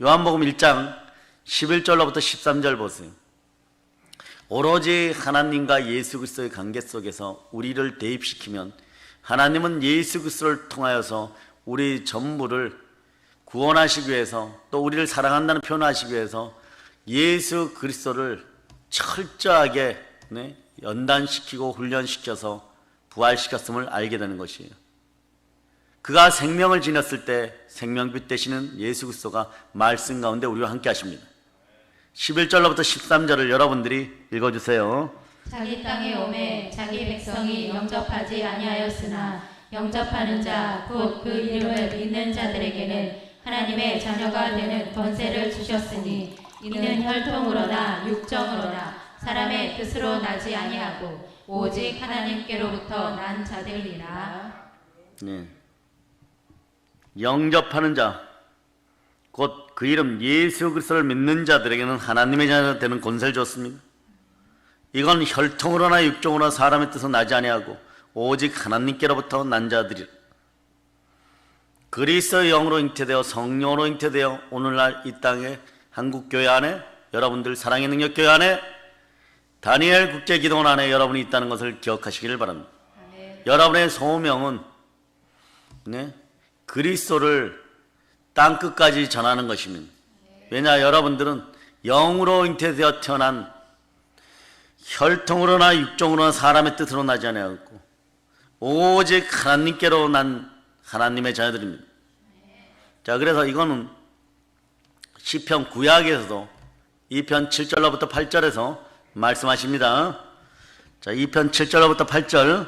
요한복음 1장 11절로부터 13절 보세요. 오로지 하나님과 예수 그리스도의 관계 속에서 우리를 대입시키면 하나님은 예수 그리스도를 통하여서 우리 전부를 구원하시기 위해서, 또 우리를 사랑한다는 표현을 하시기 위해서 예수 그리스도를 철저하게 연단시키고 훈련시켜서 부활시켰음을 알게 되는 것이에요. 그가 생명을 지녔을 때 생명빛 되시는 예수 그리스도가 말씀 가운데 우리와 함께 하십니다. 11절로부터 13절을 여러분들이 읽어주세요. 자기 땅에 오매 자기 백성이 영접하지 아니하였으나 영접하는 자 곧 그 이름을 믿는 자들에게는 하나님의 자녀가 되는 권세를 주셨으니 이는 혈통으로나 육정으로나 사람의 뜻으로 나지 아니하고 오직 하나님께로부터 난 자들이라. 네. 영접하는 자, 곧 그 이름 예수 그리스도를 믿는 자들에게는 하나님의 자녀가 되는 권세를 줬습니다. 이건 혈통으로나 육정으로나 사람의 뜻으로 나지 아니하고 오직 하나님께로부터 난 자들이라. 그리스도의 영으로 잉태되어 성령으로 잉태되어 오늘날 이 땅에 한국교회 안에, 여러분들 사랑의 능력교회 안에, 다니엘 국제기도원 안에 여러분이 있다는 것을 기억하시기를 바랍니다. 여러분의 소명은 그리스도를 땅끝까지 전하는 것입니다. 왜냐, 여러분들은 영으로 잉태되어 태어난, 혈통으로나 육정으로나 사람의 뜻으로 나지 아니하고 오직 하나님께로 난 하나님의 자녀들입니다. 자, 그래서 이거는 시편 구약에서도 2편 7절로부터 8절에서 말씀하십니다. 자, 2편 7절로부터 8절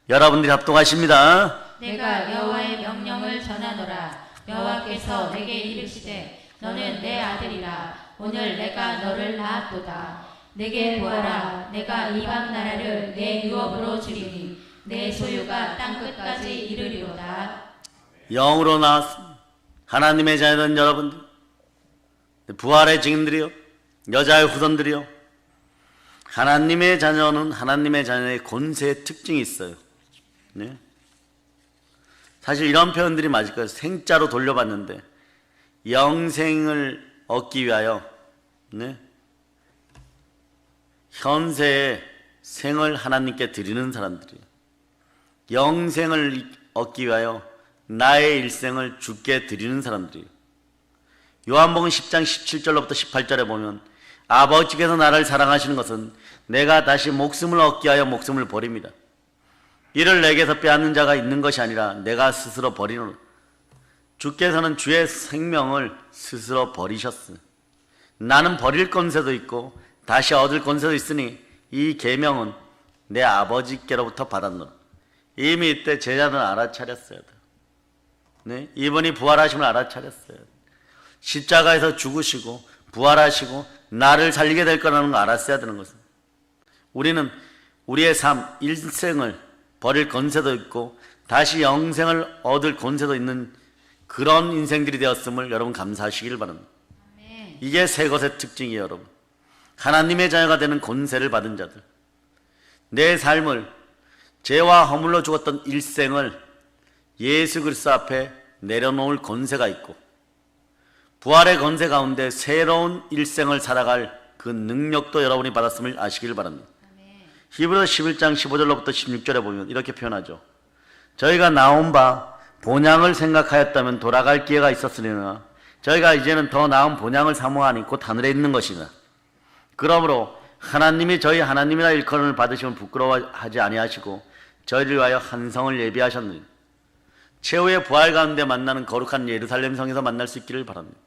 여러분들이 합독하십니다. 내가 여호와의 명령을 전하노라. 여호와께서 내게 이르시되 너는 내 아들이라. 오늘 내가 너를 낳았도다. 내게 구하라. 내가 이방 나라를 내 유업으로 주리니 내 소유가 땅끝까지 이르리로다. 영으로 나왔습니다. 하나님의 자녀는 여러분들, 부활의 증인들이요, 여자의 후손들이요, 하나님의 자녀는 하나님의 자녀의 권세의 특징이 있어요. 네? 사실 이런 표현들이 맞을 거예요. 생자로 돌려봤는데 영생을 얻기 위하여 현세의 생을 하나님께 드리는 사람들이에요. 영생을 얻기 위하여 나의 일생을 주께 드리는 사람들이에요. 요한복음 10장 17절로부터 18절에 보면 아버지께서 나를 사랑하시는 것은 내가 다시 목숨을 얻기 위하여 목숨을 버립니다. 이를 내게서 빼앗는 자가 있는 것이 아니라 내가 스스로 버리노라. 주께서는 주의 생명을 스스로 버리셨으니 나는 버릴 권세도 있고 다시 얻을 권세도 있으니 이 계명은 내 아버지께로부터 받았노라. 이미 이때 제자들은 알아차렸어야 돼요. 네? 이분이 부활하심을 알아차렸어요. 십자가에서 죽으시고 부활하시고 나를 살리게 될 거라는 걸 알았어야 되는 것입니다. 우리는 우리의 삶, 일생을 버릴 권세도 있고 다시 영생을 얻을 권세도 있는 그런 인생들이 되었음을 여러분 감사하시길 바랍니다. 이게 새 것의 특징이에요, 여러분. 하나님의 자녀가 되는 권세를 받은 자들, 내 삶을, 죄와 허물로 죽었던 일생을 예수 그리스도 앞에 내려놓을 권세가 있고, 부활의 권세 가운데 새로운 일생을 살아갈 그 능력도 여러분이 받았음을 아시길 바랍니다. 히브리서 11장 15절로부터 16절에 보면 이렇게 표현하죠. 저희가 나온 바 본향을 생각하였다면 돌아갈 기회가 있었으리나 저희가 이제는 더 나은 본향을 사모하니 곧 하늘에 있는 것이나, 그러므로 하나님이 저희 하나님이라 일컬음을 받으시면 부끄러워하지 아니하시고 저희를 위하여 한 성을 예비하셨느니 최후의 부활 가운데 만나는 거룩한 예루살렘 성에서 만날 수 있기를 바랍니다.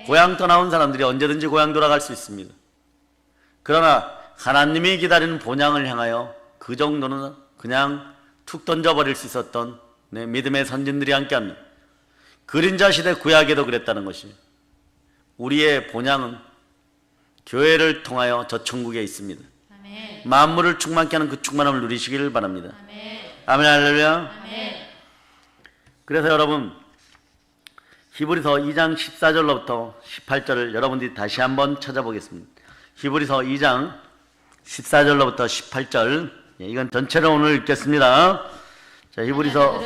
고향 떠나온 사람들이 언제든지 고향 돌아갈 수 있습니다. 그러나 하나님이 기다리는 본향을 향하여 그 정도는 그냥 툭 던져버릴 수 있었던 믿음의 선진들이 함께합니다. 그림자 시대 구약에도 그랬다는 것이, 우리의 본향은 교회를 통하여 저 천국에 있습니다. 아멘. 만물을 충만케 하는 그 충만함을 누리시기를 바랍니다. 아멘. 아멘, 할렐루야. 아멘. 그래서 여러분, 히브리서 2장 14절로부터 18절을 여러분들이 다시 한번 찾아보겠습니다. 히브리서 2장 14절로부터 18절, 이건 전체를 오늘 읽겠습니다. 자, 히브리서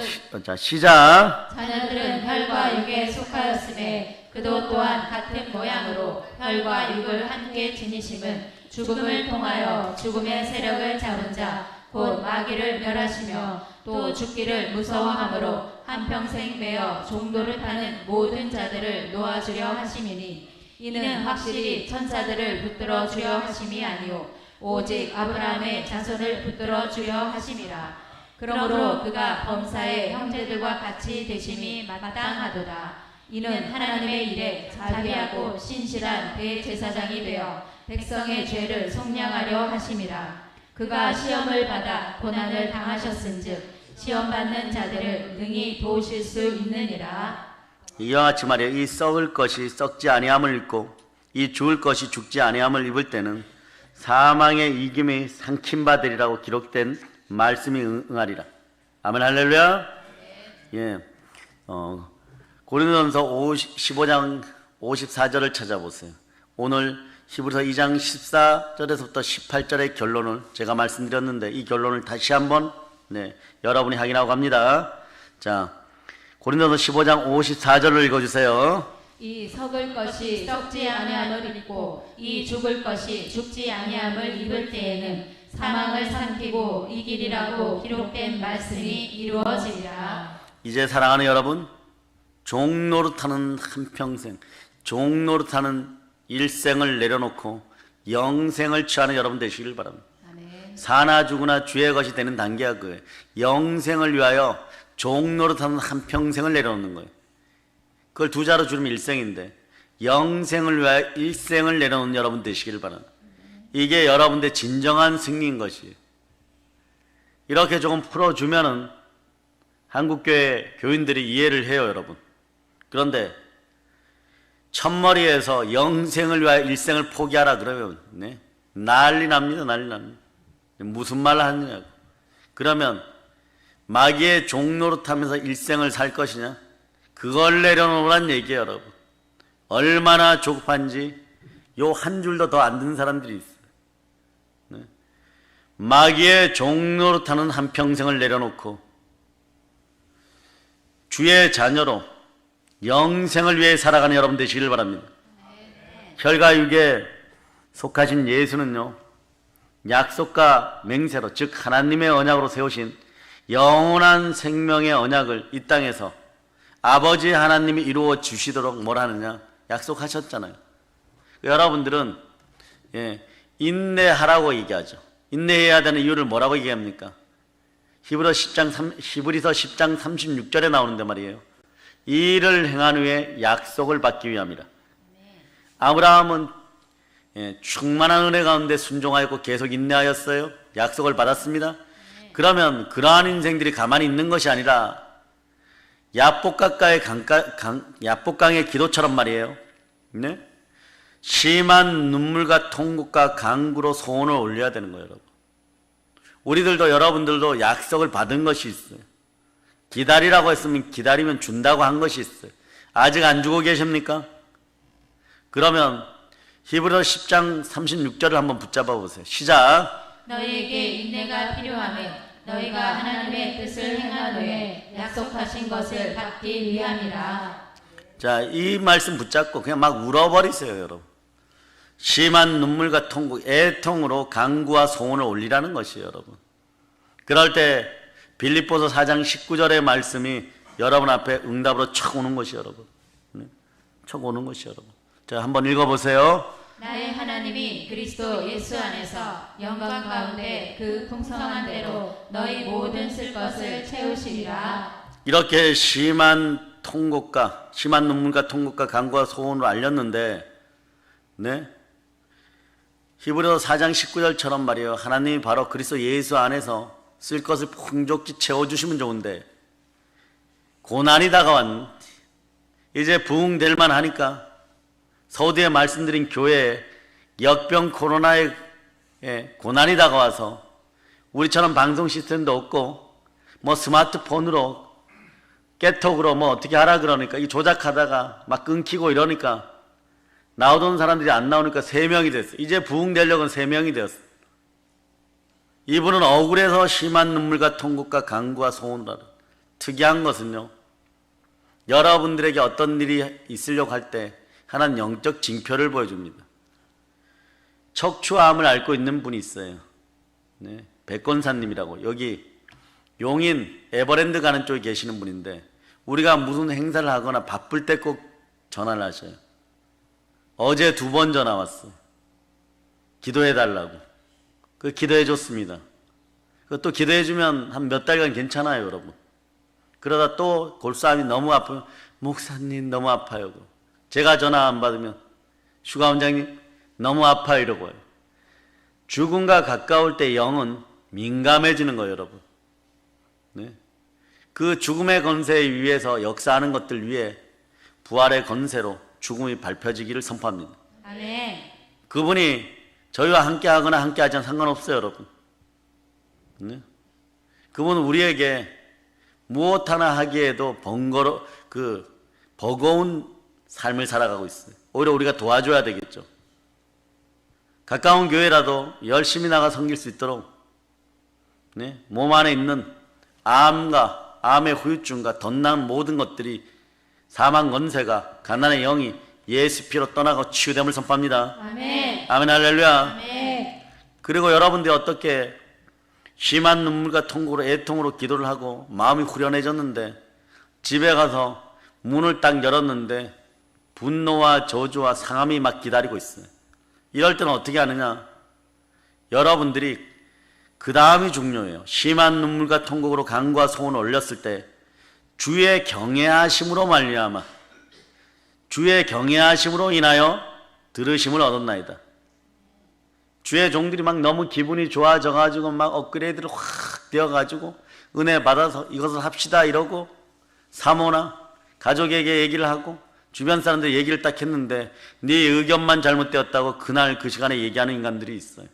시작. 자녀들은 혈과 육에 속하였음에 그도 또한 같은 모양으로 혈과 육을 함께 지니심은 죽음을 통하여 죽음의 세력을 잡은 자 곧 마귀를 멸하시며 또 죽기를 무서워함으로 한평생 매어 종도를 타는 모든 자들을 놓아주려 하심이니, 이는 확실히 천사들을 붙들어 주려 하심이 아니오 오직 아브라함의 자손을 붙들어 주려 하심이라. 그러므로 그가 범사의 형제들과 같이 되심이 마땅하도다. 이는 하나님의 일에 자비하고 신실한 대제사장이 되어 백성의 죄를 속량하려 하심이라. 그가 시험을 받아 고난을 당하셨은즉 시험받는 자들을 능히 도우실 수 있느니라. 이와 같이 말이야, 이 썩을 것이 썩지 아니함을 입고 이 죽을 것이 죽지 아니함을 입을 때는 사망의 이김이 삼킴받으리라고 기록된 말씀이 응하리라. 아멘, 할렐루야. 예, 고린도전서 15장 54절을 찾아보세요. 오늘 히브리서 2장 14절에서부터 18절의 결론을 제가 말씀드렸는데, 이 결론을 다시 한번 여러분이 확인하고 갑니다. 자, 고린도전서 15장 54절을 읽어주세요. 이 썩을 것이 썩지 아니함을 입고 이 죽을 것이 죽지 아니함을 입을 때에는 사망을 삼키고 이기리라고 기록된 말씀이 이루어지리라. 이제 사랑하는 여러분, 종노릇하는 한평생, 종노릇하는 일생을 내려놓고 영생을 취하는 여러분 되시길 바랍니다. 아멘. 사나 죽으나 주의 것이 되는 단계가 그거예요. 영생을 위하여 종노릇하는 한평생을 내려놓는 거예요. 그걸 두 자로 줄이면 일생인데, 영생을 위하여 일생을 내려놓는 여러분 되시길 바랍니다. 이게 여러분들의 진정한 승리인 것이에요. 이렇게 조금 풀어주면은 한국교회 교인들이 이해를 해요, 여러분. 그런데 첫머리에서 영생을 위하여 일생을 포기하라 그러면 난리 납니다. 난리 납니다. 무슨 말을 하느냐고. 그러면 마귀의 종노릇하면서 일생을 살 것이냐? 그걸 내려놓으란 얘기예요, 여러분. 얼마나 조급한지 요 한 줄도 더 안 듣는 사람들이 있어요. 마귀의 종노릇하는 한평생을 내려놓고 주의 자녀로 영생을 위해 살아가는 여러분 되시길 바랍니다. 혈과 육에 속하신 예수는요, 약속과 맹세로, 즉 하나님의 언약으로 세우신 영원한 생명의 언약을 이 땅에서 아버지 하나님이 이루어 주시도록 뭘 하느냐? 약속하셨잖아요. 여러분들은 인내하라고 얘기하죠. 인내해야 되는 이유를 뭐라고 얘기합니까? 히브리서 10장 36절에 나오는데 말이에요. 이 일을 행한 후에 약속을 받기 위함이라. 아브라함은 충만한 은혜 가운데 순종하였고 계속 인내하였어요. 약속을 받았습니다. 그러면 그러한 인생들이 가만히 있는 것이 아니라 야복강의 기도처럼 말이에요. 심한 눈물과 통곡과 간구로 소원을 올려야 되는 거예요, 여러분. 우리들도 여러분들도 약속을 받은 것이 있어요. 기다리라고 했으면 기다리면 준다고 한 것이 있어요. 아직 안 주고 계십니까? 그러면 히브리서 10장 36절을 한번 붙잡아 보세요. 시작. 너희에게 인내가 필요하며 너희가 하나님의 뜻을 행한 후에 약속하신 것을 받기 위함이라. 자, 이 말씀 붙잡고 그냥 막 울어버리세요, 여러분. 심한 눈물과 통곡, 애통으로 간구와 소원을 올리라는 것이에요, 여러분. 그럴 때 빌립보서 4장 19절의 말씀이 여러분 앞에 응답으로 척 오는 것이 여러분. 척 오는 것이 여러분. 자, 한번 읽어보세요. 나의 하나님이 그리스도 예수 안에서 영광 가운데 그 풍성한 대로 너희 모든 쓸 것을 채우시리라. 이렇게 심한 통곡과 심한 눈물과 통곡과 간구와 소원을 알렸는데, 네? 히브리서 4장 19절처럼 말이에요. 하나님이 바로 그리스도 예수 안에서 쓸 것을 풍족히 채워주시면 좋은데 고난이 다가왔는데 이제 부흥될 만하니까 서두에 말씀드린 교회에 역병 코로나의 고난이 다가와서 우리처럼 방송 시스템도 없고 뭐 스마트폰으로 깨톡으로 뭐 어떻게 하라 그러니까 이 조작하다가 막 끊기고 이러니까 나오던 사람들이 안 나오니까 3명이 됐어. 이제 부흥되려고 3명이 되었어. 이분은 억울해서 심한 눈물과 통곡과 간구와 소원을 하라. 특이한 것은요, 여러분들에게 어떤 일이 있으려고 할 때 하나는 영적 징표를 보여줍니다. 척추암을 앓고 있는 분이 있어요. 네, 백권사님이라고. 여기 용인 에버랜드 가는 쪽에 계시는 분인데 우리가 무슨 행사를 하거나 바쁠 때 꼭 전화를 하셔요. 어제 2번 전화 왔어. 기도해달라고. 그 기도해줬습니다. 또 기도해주면 한 몇 달간 괜찮아요, 여러분. 그러다 또 골수암이 너무 아프면 목사님 너무 아파요. 제가 전화 안 받으면 슈가 원장님 너무 아파요 이러고 와요. 죽음과 가까울 때 영은 민감해지는 거예요, 여러분. 네. 그 죽음의 권세 위에서 역사하는 것들 위에 부활의 권세로 죽음이 밟혀지기를 선포합니다. 아멘. 그분이 저희와 함께하거나 함께하지 않으면 상관없어요, 여러분. 네? 그분은 우리에게 무엇 하나 하기에도 버거운 삶을 살아가고 있어요. 오히려 우리가 도와줘야 되겠죠. 가까운 교회라도 열심히 나가 섬길 수 있도록, 네? 몸 안에 있는 암과 암의 후유증과 덧난 모든 것들이 사망 권세가 가난의 영이 예수 피로 떠나고 치유됨을 선포합니다. 아멘. 아멘 할렐루야. 아멘. 그리고 여러분들이 어떻게 심한 눈물과 통곡으로 애통으로 기도를 하고 마음이 후련해졌는데 집에 가서 문을 딱 열었는데 분노와 저주와 상함이 막 기다리고 있어요. 이럴 때는 어떻게 하느냐? 여러분들이 그 다음이 중요해요. 심한 눈물과 통곡으로 간구와 소원을 올렸을 때 주의 경외하심으로 말미암아 주의 경외하심으로 인하여 들으심을 얻었나이다. 주의 종들이 막 너무 기분이 좋아져가지고 막 업그레이드를 확 되어가지고 은혜 받아서 이것을 합시다 이러고 사모나 가족에게 얘기를 하고 주변 사람들 얘기를 딱 했는데 네 의견만 잘못되었다고 그날 그 시간에 얘기하는 인간들이 있어요.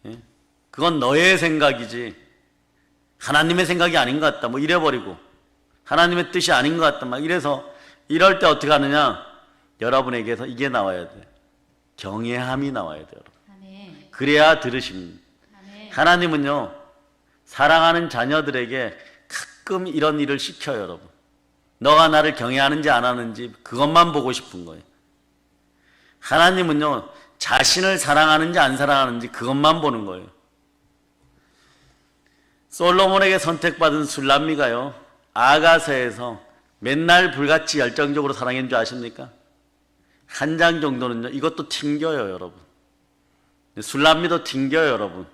예? 그건 너의 생각이지 하나님의 생각이 아닌 것 같다 뭐 이래버리고 하나님의 뜻이 아닌 것 같다 막 이래서 이럴 때 어떻게 하느냐? 여러분에게서 이게 나와야 돼. 경외함이 나와야 돼요. 아멘. 그래야 들으십니다. 아멘. 하나님은요 사랑하는 자녀들에게 가끔 이런 일을 시켜요, 여러분. 너가 나를 경외하는지 안 하는지 그것만 보고 싶은 거예요. 하나님은요 자신을 사랑하는지 안 사랑하는지 그것만 보는 거예요. 솔로몬에게 선택받은 술람미가요 아가서에서 맨날 불같이 열정적으로 사랑한 줄 아십니까? 한 장 정도는요 이것도 튕겨요, 여러분. 술람미도 튕겨요, 여러분.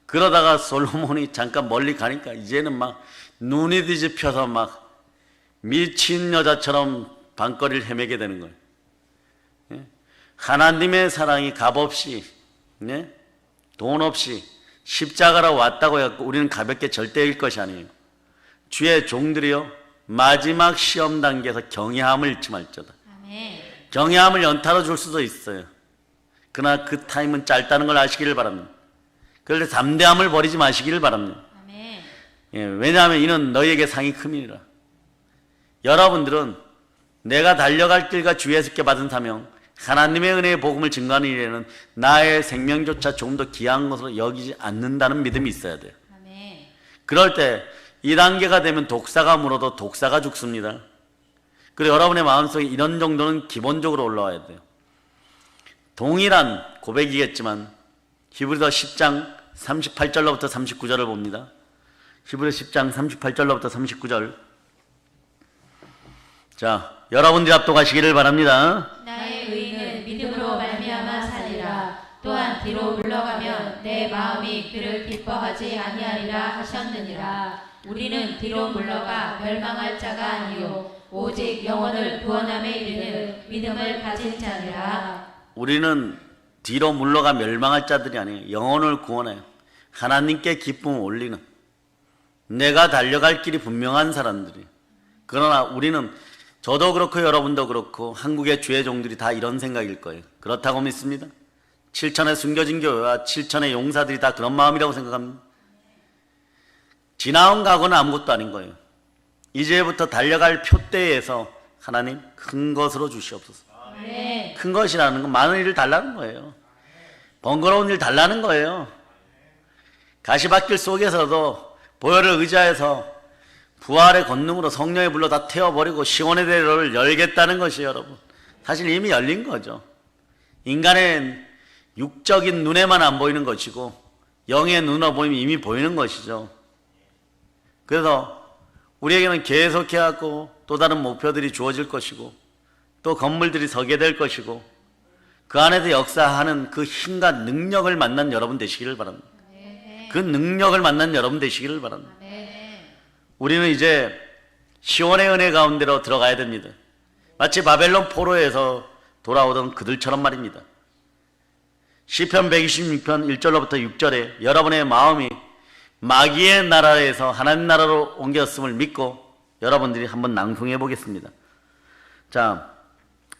그러다가 솔로몬이 잠깐 멀리 가니까 이제는 막 눈이 뒤집혀서 막 미친 여자처럼 밤거리를 헤매게 되는 거예요. 예? 하나님의 사랑이 값없이, 예? 돈 없이 십자가로 왔다고 해서 우리는 가볍게 절대 잃을 것이 아니에요. 주의 종들이요 마지막 시험 단계에서 경외함을 잃지 말자다. 아멘. 경외함을 연타로 줄 수도 있어요. 그러나 그 타임은 짧다는 걸 아시기를 바랍니다. 그런데 담대함을 버리지 마시기를 바랍니다. 아멘. 왜냐하면 이는 너희에게 상이 큼이니라. 여러분들은 내가 달려갈 길과 주 예수께 받은 사명, 하나님의 은혜의 복음을 증거하는 일에는 나의 생명조차 조금 더 귀한 것으로 여기지 않는다는 믿음이 있어야 돼요. 아멘. 그럴 때 이 단계가 되면 독사가 물어도 독사가 죽습니다. 그리고 여러분의 마음속에 이런 정도는 기본적으로 올라와야 돼요. 동일한 고백이겠지만 히브리서 10장 38절로부터 39절을 봅니다. 히브리서 10장 38절로부터 39절. 자, 여러분들이 합독하시기를 바랍니다. 나의 의인은 믿음으로 말미암아 살리라. 또한 뒤로 물러가면 내 마음이 그를 기뻐하지 아니하리라 하셨느니라. 우리는 뒤로 물러가 멸망할 자가 아니요 오직 영혼을 구원함에 이르는 믿음을 가진 자니라. 우리는 뒤로 물러가 멸망할 자들이 아니에요. 영혼을 구원해요. 하나님께 기쁨을 올리는, 내가 달려갈 길이 분명한 사람들이. 그러나 우리는, 저도 그렇고 여러분도 그렇고 한국의 주의 종들이 다 이런 생각일 거예요. 그렇다고 믿습니다. 7천의 숨겨진 교회와 7천의 용사들이 다 그런 마음이라고 생각합니다. 지나온 과거는 아무것도 아닌 거예요. 이제부터 달려갈 표대에서 하나님 큰 것으로 주시옵소서. 네. 큰 것이라는 건 많은 일을 달라는 거예요. 번거로운 일 달라는 거예요. 가시밭길 속에서도 보혈을 의지해서 부활의 권능으로 성령의 불로 다 태워버리고 시온의 대로를 열겠다는 것이 여러분, 사실 이미 열린 거죠. 인간의 육적인 눈에만 안 보이는 것이고 영의 눈으로 보이면 이미 보이는 것이죠. 그래서 우리에게는 계속해갖고 또 다른 목표들이 주어질 것이고 또 건물들이 서게 될 것이고 그 안에서 역사하는 그 힘과 능력을 만난 여러분 되시기를 바랍니다. 그 능력을 만난 여러분 되시기를 바랍니다. 우리는 이제 시온의 은혜 가운데로 들어가야 됩니다. 마치 바벨론 포로에서 돌아오던 그들처럼 말입니다. 시편 126편 1절로부터 6절에 여러분의 마음이 마귀의 나라에서 하나님 나라로 옮겼음을 믿고 여러분들이 한번 낭송해 보겠습니다. 자,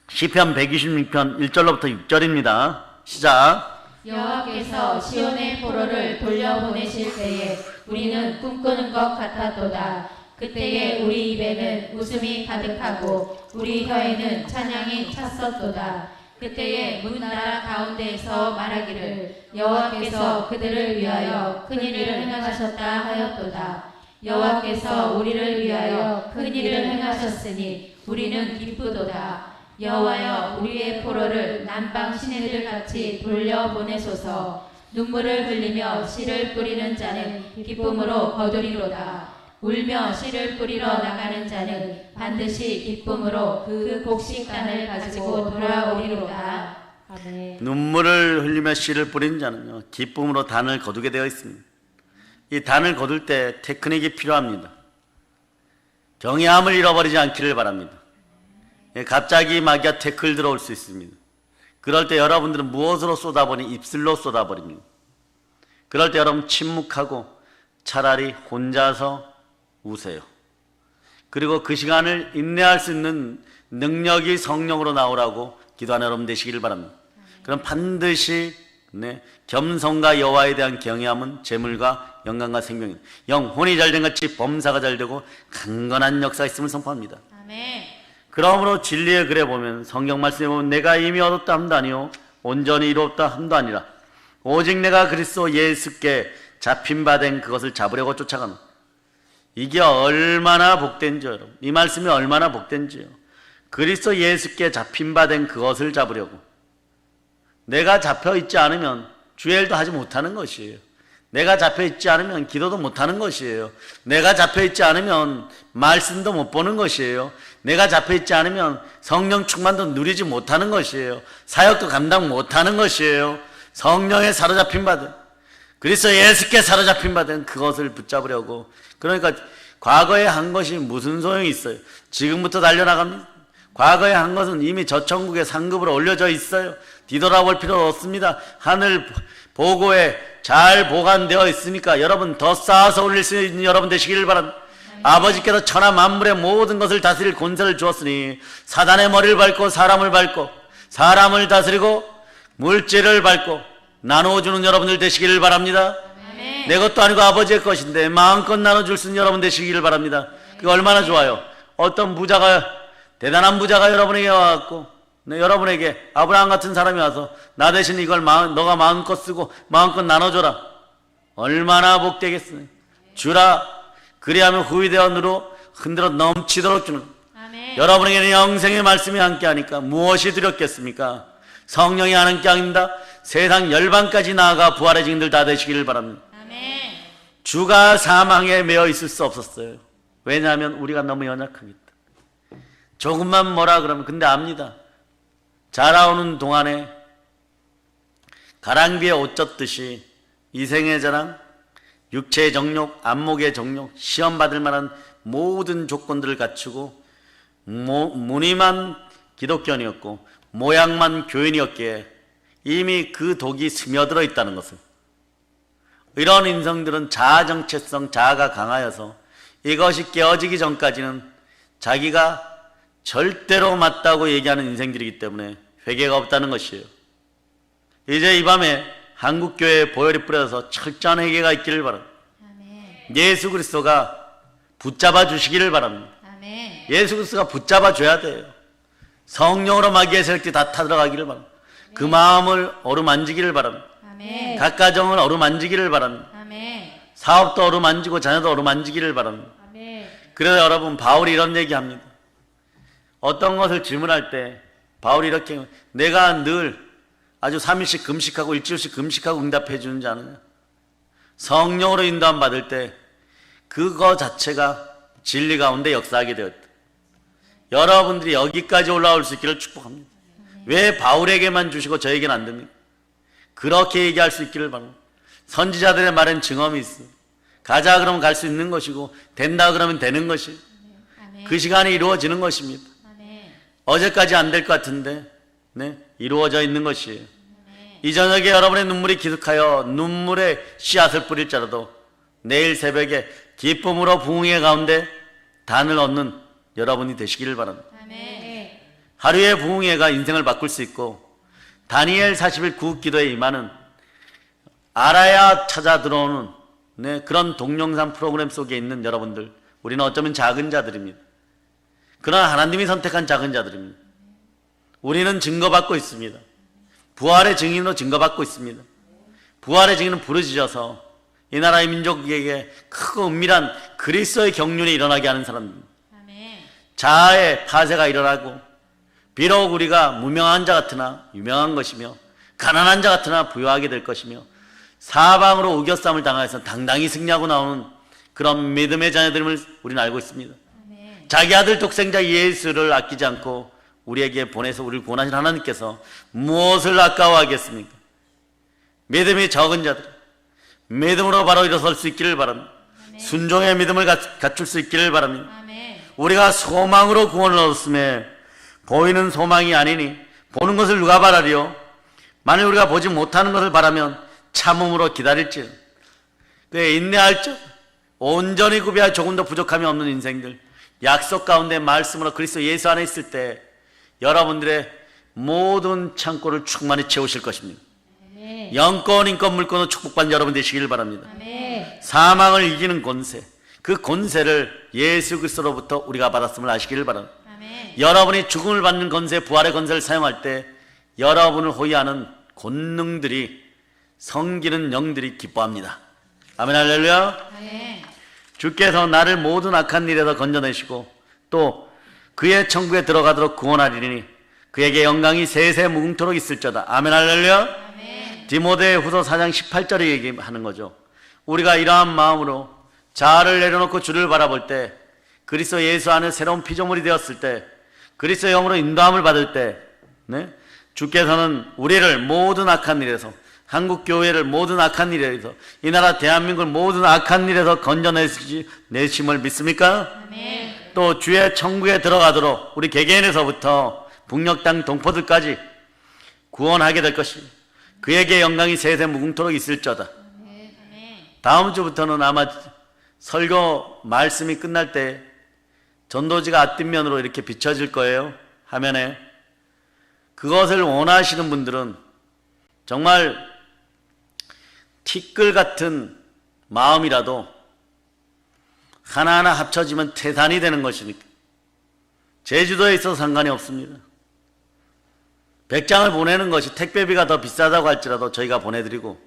시편 126편 1절로부터 6절입니다. 시작. 여호와께서 시온의 포로를 돌려보내실 때에 우리는 꿈꾸는 것 같았도다. 그때에 우리 입에는 웃음이 가득하고 우리 혀에는 찬양이 찼었도다. 그때에 문나라 가운데에서 말하기를 여호와께서 그들을 위하여 큰일을 행하셨다 하였도다. 여호와께서 우리를 위하여 큰일을 행하셨으니 우리는 기쁘도다. 여호와여 우리의 포로를 남방 시내들 같이 돌려보내소서. 눈물을 흘리며 씨를 뿌리는 자는 기쁨으로 거두리로다. 울며 씨를 뿌리러 나가는 자는 반드시 기쁨으로 그 곡식단을 가지고 돌아오리로다. 아멘. 눈물을 흘리며 씨를 뿌린 자는요 기쁨으로 단을 거두게 되어 있습니다. 이 단을 거둘 때 테크닉이 필요합니다. 경외함을 잃어버리지 않기를 바랍니다. 갑자기 마귀가 태클 들어올 수 있습니다. 그럴 때 여러분들은 무엇으로 쏟아버리니? 입술로 쏟아버립니다. 그럴 때 여러분 침묵하고 차라리 혼자서 우세요. 그리고 그 시간을 인내할 수 있는 능력이 성령으로 나오라고 기도하는 여러분 되시기를 바랍니다. 그럼 반드시 겸손과 여호와에 대한 경외함은 재물과 영광과 생명입니다. 영혼이 잘된 같이 범사가 잘되고 강건한 역사가 있음을 선포합니다. 아멘. 그러므로 진리의 글에 보면 성경 말씀에 보면 내가 이미 얻었다 함도 아니요 온전히 이루었다 함도 아니라 오직 내가 그리스도 예수께 잡힌 바 된 그것을 잡으려고 쫓아가는, 이게 얼마나 복된지요 여러분. 이 말씀이 얼마나 복된지요. 그리스도 예수께 잡힌 바 된 그것을 잡으려고. 내가 잡혀있지 않으면 주일도 하지 못하는 것이에요. 내가 잡혀있지 않으면 기도도 못하는 것이에요. 내가 잡혀있지 않으면 말씀도 못 보는 것이에요. 내가 잡혀있지 않으면 성령 충만도 누리지 못하는 것이에요. 사역도 감당 못하는 것이에요. 성령에 사로잡힌 바든 그리스도 예수께 사로잡힌 바든 그것을 붙잡으려고. 그러니까 과거에 한 것이 무슨 소용이 있어요. 지금부터 달려나갑니다. 과거에 한 것은 이미 저 천국의 상급으로 올려져 있어요. 뒤돌아볼 필요 없습니다. 하늘 보고에 잘 보관되어 있으니까 여러분 더 쌓아서 올릴 수 있는 여러분 되시기를 바랍니다. 아버지께서 천하 만물의 모든 것을 다스릴 권세를 주었으니 사단의 머리를 밟고 사람을 밟고 사람을 다스리고 물질을 밟고 나누어주는 여러분들 되시기를 바랍니다. 아멘. 내 것도 아니고 아버지의 것인데 마음껏 나눠줄 수 있는 여러분 되시기를 바랍니다. 그게 얼마나 좋아요. 어떤 부자가, 대단한 부자가 여러분에게 와갖고, 네, 여러분에게 아브라함 같은 사람이 와서 나 대신 이걸 너가 마음껏 쓰고 마음껏 나눠줘라. 얼마나 복되겠어요. 주라. 그리하면 후이되어 누로 흔들어 넘치도록 주는. 아멘. 여러분에게는 영생의 말씀이 함께하니까 무엇이 두렵겠습니까? 성령이 함께 합니다. 세상 열방까지 나아가 부활의 증인들 다 되시기를 바랍니다. 아멘. 주가 사망에 매여 있을 수 없었어요. 왜냐하면 우리가 너무 연약하기 때문에. 조금만 뭐라 그러면, 근데 압니다. 자라오는 동안에 가랑비에 옷 젖듯이 이생의 자랑, 육체의 정욕, 안목의 정욕, 시험 받을 만한 모든 조건들을 갖추고 무늬만 기독교인이었고 모양만 교인이었기에 이미 그 독이 스며들어 있다는 것을, 이런 인성들은 자아 정체성, 자아가 강하여서 이것이 깨어지기 전까지는 자기가 절대로 맞다고 얘기하는 인생들이기 때문에 회개가 없다는 것이에요. 이제 이 밤에 한국교회에 보혈이 뿌려서 철저한 회개가 있기를 바랍니다. 아멘. 예수 그리스도가 붙잡아 주시기를 바랍니다. 아멘. 예수 그리스도가 붙잡아 줘야 돼요. 성령으로 마귀의 세력들이 다 타들어가기를 바랍니다. 그 마음을 어루만지기를 바랍니다. 아멘. 각 가정을 어루만지기를 바랍니다. 아멘. 사업도 어루만지고 자녀도 어루만지기를 바랍니다. 아멘. 그래서 여러분, 바울이 이런 얘기합니다. 어떤 것을 질문할 때 바울이 이렇게, 내가 늘 아주 3일씩 금식하고 일주일씩 금식하고 응답해 주는지 아느냐? 성령으로 인도함 받을 때 그거 자체가 진리 가운데 역사하게 되었다. 여러분들이 여기까지 올라올 수 있기를 축복합니다. 왜 바울에게만 주시고 저에게는 안 됩니까? 그렇게 얘기할 수 있기를 바랍니다. 선지자들의 말엔 증언이 있어. 가자 그러면 갈 수 있는 것이고, 된다 그러면 되는 것이에요. 아멘. 그 시간에 이루어지는 것입니다. 아멘. 어제까지 안 될 것 같은데, 네, 이루어져 있는 것이에요. 이 저녁에 여러분의 눈물이 기득하여 눈물의 씨앗을 뿌릴지라도 내일 새벽에 기쁨으로 부흥의 가운데 단을 얻는 여러분이 되시기를 바랍니다. 아멘. 하루의 부흥회가 인생을 바꿀 수 있고, 다니엘 40일 구급 기도에 임하는, 알아야 찾아 들어오는, 네, 그런 동영상 프로그램 속에 있는 여러분들, 우리는 어쩌면 작은 자들입니다. 그러나 하나님이 선택한 작은 자들입니다. 우리는 증거받고 있습니다. 부활의 증인으로 증거받고 있습니다. 부활의 증인은 부르짖어서 이 나라의 민족에게 크고 은밀한 그리스도의 경륜이 일어나게 하는 사람입니다. 아멘. 자아의 파쇄가 일어나고, 비록 우리가 무명한 자 같으나 유명한 것이며, 가난한 자 같으나 부유하게 될 것이며, 사방으로 우겨쌈을 당하여서 당당히 승리하고 나오는 그런 믿음의 자녀들임을 우리는 알고 있습니다. 아멘. 자기 아들 독생자 예수를 아끼지 않고 우리에게 보내서 우리를 구원하신 하나님께서 무엇을 아까워하겠습니까? 믿음이 적은 자들, 믿음으로 바로 일어설 수 있기를 바랍니다. 아멘. 순종의 믿음을 갖출 수 있기를 바랍니다. 아멘. 우리가 소망으로 구원을 얻었음에 보이는 소망이 아니니 보는 것을 누가 바라리요? 만일 우리가 보지 못하는 것을 바라면 참음으로 기다릴지, 그에 인내할지, 온전히 구비할 조금도 부족함이 없는 인생들, 약속 가운데 말씀으로 그리스도 예수 안에 있을 때 여러분들의 모든 창고를 충만히 채우실 것입니다. 아멘. 영권, 인권, 물권으로 축복받는 여러분 되시기를 바랍니다. 아멘. 사망을 이기는 권세, 그 권세를 예수 그리스도로부터 우리가 받았음을 아시기를 바랍니다. 아멘. 여러분이 죽음을 받는 권세, 부활의 권세를 사용할 때 여러분을 호위하는 권능들이, 성기는 영들이 기뻐합니다. 아멘, 할렐루야. 아멘. 주께서 나를 모든 악한 일에서 건져내시고 또 그의 천국에 들어가도록 구원하리니 그에게 영광이 세세 무궁토록 있을저다. 아멘, 할렐루야. 아멘. 디모데 후서 4장 18절에 얘기하는 거죠. 우리가 이러한 마음으로 자아를 내려놓고 주를 바라볼 때, 그리스도 예수 안에 새로운 피조물이 되었을 때, 그리스도의 영으로 인도함을 받을 때, 네? 주께서는 우리를 모든 악한 일에서, 한국 교회를 모든 악한 일에서, 이 나라 대한민국을 모든 악한 일에서 건져내심을 믿습니까? 아멘. 또 주의 천국에 들어가도록 우리 개개인에서부터 북녘 땅 동포들까지 구원하게 될 것이, 그에게 영광이 세세 무궁토록 있을저다. 아멘. 다음 주부터는 아마 설교 말씀이 끝날 때 전도지가 앞뒷면으로 이렇게 비춰질 거예요. 화면에. 그것을 원하시는 분들은 정말 티끌 같은 마음이라도 하나하나 합쳐지면 태산이 되는 것이니까 제주도에 있어서 상관이 없습니다. 100장을 보내는 것이 택배비가 더 비싸다고 할지라도 저희가 보내드리고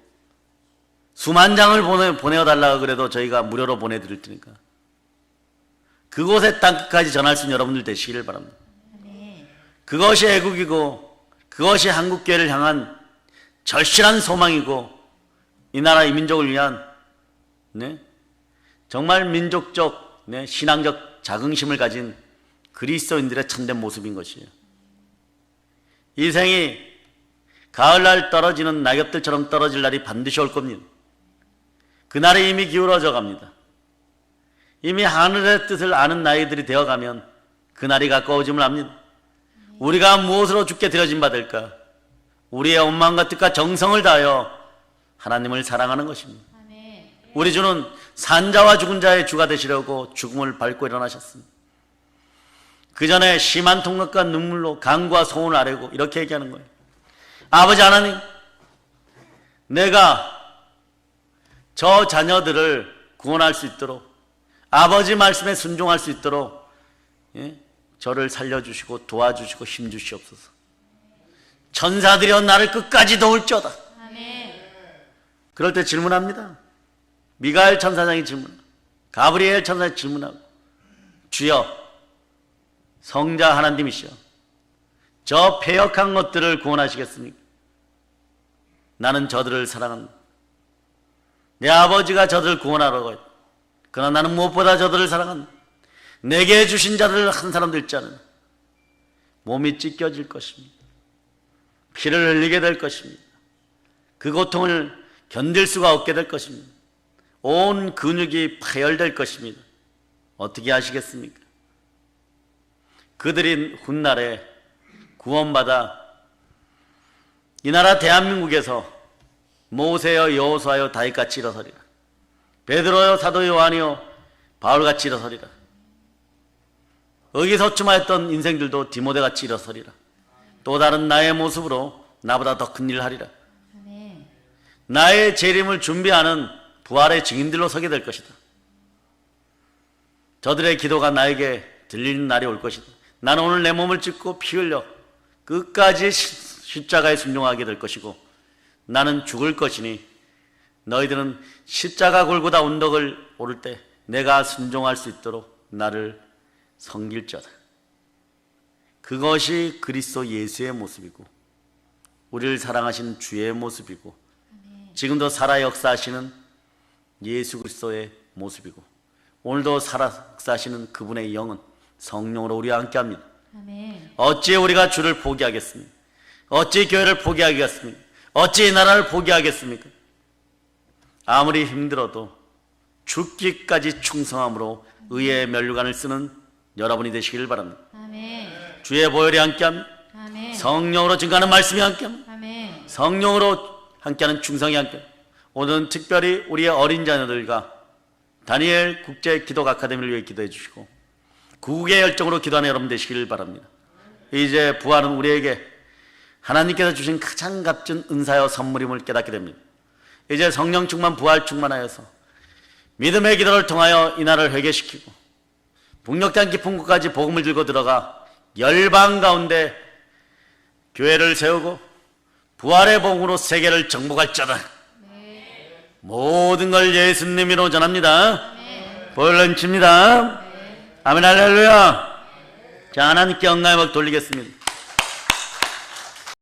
수만 장을 보내어달라고 그래도 저희가 무료로 보내드릴 테니까 그곳의 땅끝까지 전할 수 있는 여러분들 되시기를 바랍니다. 그것이 애국이고 그것이 한국교회를 향한 절실한 소망이고 이 나라 이 민족을 위한 정말 민족적 신앙적 자긍심을 가진 그리스도인들의 참된 모습인 것이에요. 이 생이 가을날 떨어지는 낙엽들처럼 떨어질 날이 반드시 올 겁니다. 그날이 이미 기울어져 갑니다. 이미 하늘의 뜻을 아는 나이들이 되어가면 그날이 가까워짐을 압니다. 우리가 무엇으로 죽게 되어진 바 될까? 우리의 온 마음과 뜻과 정성을 다하여 하나님을 사랑하는 것입니다. 우리 주는 산자와 죽은 자의 주가 되시려고 죽음을 밟고 일어나셨습니다. 그 전에 심한 통곡과 눈물로 간구와 소원을 아뢰고 이렇게 얘기하는 거예요. 아버지 하나님, 내가 저 자녀들을 구원할 수 있도록 아버지 말씀에 순종할 수 있도록 저를 살려주시고 도와주시고 힘주시옵소서. 천사들이여 나를 끝까지 도울지어다. 그럴 때 질문합니다. 미가엘 천사장이 질문하고 가브리엘 천사장이 질문하고 주여 성자 하나님이시여 저 패역한 것들을 구원하시겠습니까? 나는 저들을 사랑합니다. 내 아버지가 저들을 구원하라고 했다. 그러나 나는 무엇보다 저들을 사랑한다. 내게 주신 자들을 한 사람도 있지 않으나 몸이 찢겨질 것입니다. 피를 흘리게 될 것입니다. 그 고통을 견딜 수가 없게 될 것입니다. 온 근육이 파열될 것입니다. 어떻게 하시겠습니까? 그들이 훗날에 구원받아 이 나라 대한민국에서 모세여 여호수아여 다윗같이 일어서리라. 베드로여 사도 요한이여 바울같이 일어서리라. 의기소침하였던 인생들도 디모데같이 일어서리라. 또 다른 나의 모습으로 나보다 더 큰 일을 하리라. 나의 재림을 준비하는 부활의 증인들로 서게 될 것이다. 저들의 기도가 나에게 들리는 날이 올 것이다. 나는 오늘 내 몸을 찢고 피 흘려 끝까지 십자가에 순종하게 될 것이고 나는 죽을 것이니 너희들은 십자가 골고다 언덕을 오를 때 내가 순종할 수 있도록 나를 섬길지어다. 그것이 그리스도 예수의 모습이고 우리를 사랑하신 주의 모습이고 지금도 살아 역사하시는 예수 그리스도의 모습이고 오늘도 살아 역사하시는 그분의 영은 성령으로 우리와 함께합니다. 어찌 우리가 주를 포기하겠습니까? 어찌 교회를 포기하겠습니까? 어찌 이 나라를 포기하겠습니까? 아무리 힘들어도 죽기까지 충성함으로 의의 면류관을 쓰는 여러분이 되시길 바랍니다. 주의 보혈이 함께합니다. 성령으로 증거하는 말씀이 함께합니다. 성령으로 함께하는 충성이 함께합니다. 오늘은 특별히 우리의 어린 자녀들과 다니엘 국제 기독 아카데미를 위해 기도해 주시고 구국의 열정으로 기도하는 여러분 되시길 바랍니다. 이제 부활은 우리에게 하나님께서 주신 가장 값진 은사여 선물임을 깨닫게 됩니다. 이제 성령 충만 부활 충만하여서 믿음의 기도를 통하여 이 나라를 회개시키고 북녘땅 깊은 곳까지 복음을 들고 들어가 열방 가운데 교회를 세우고 부활의 복음으로 세계를 정복할지어다. 모든 걸 예수님으로 전합니다. 보혈을 칩니다. 아멘 할렐루야. 자, 하나님께 영광의 박 돌리겠습니다.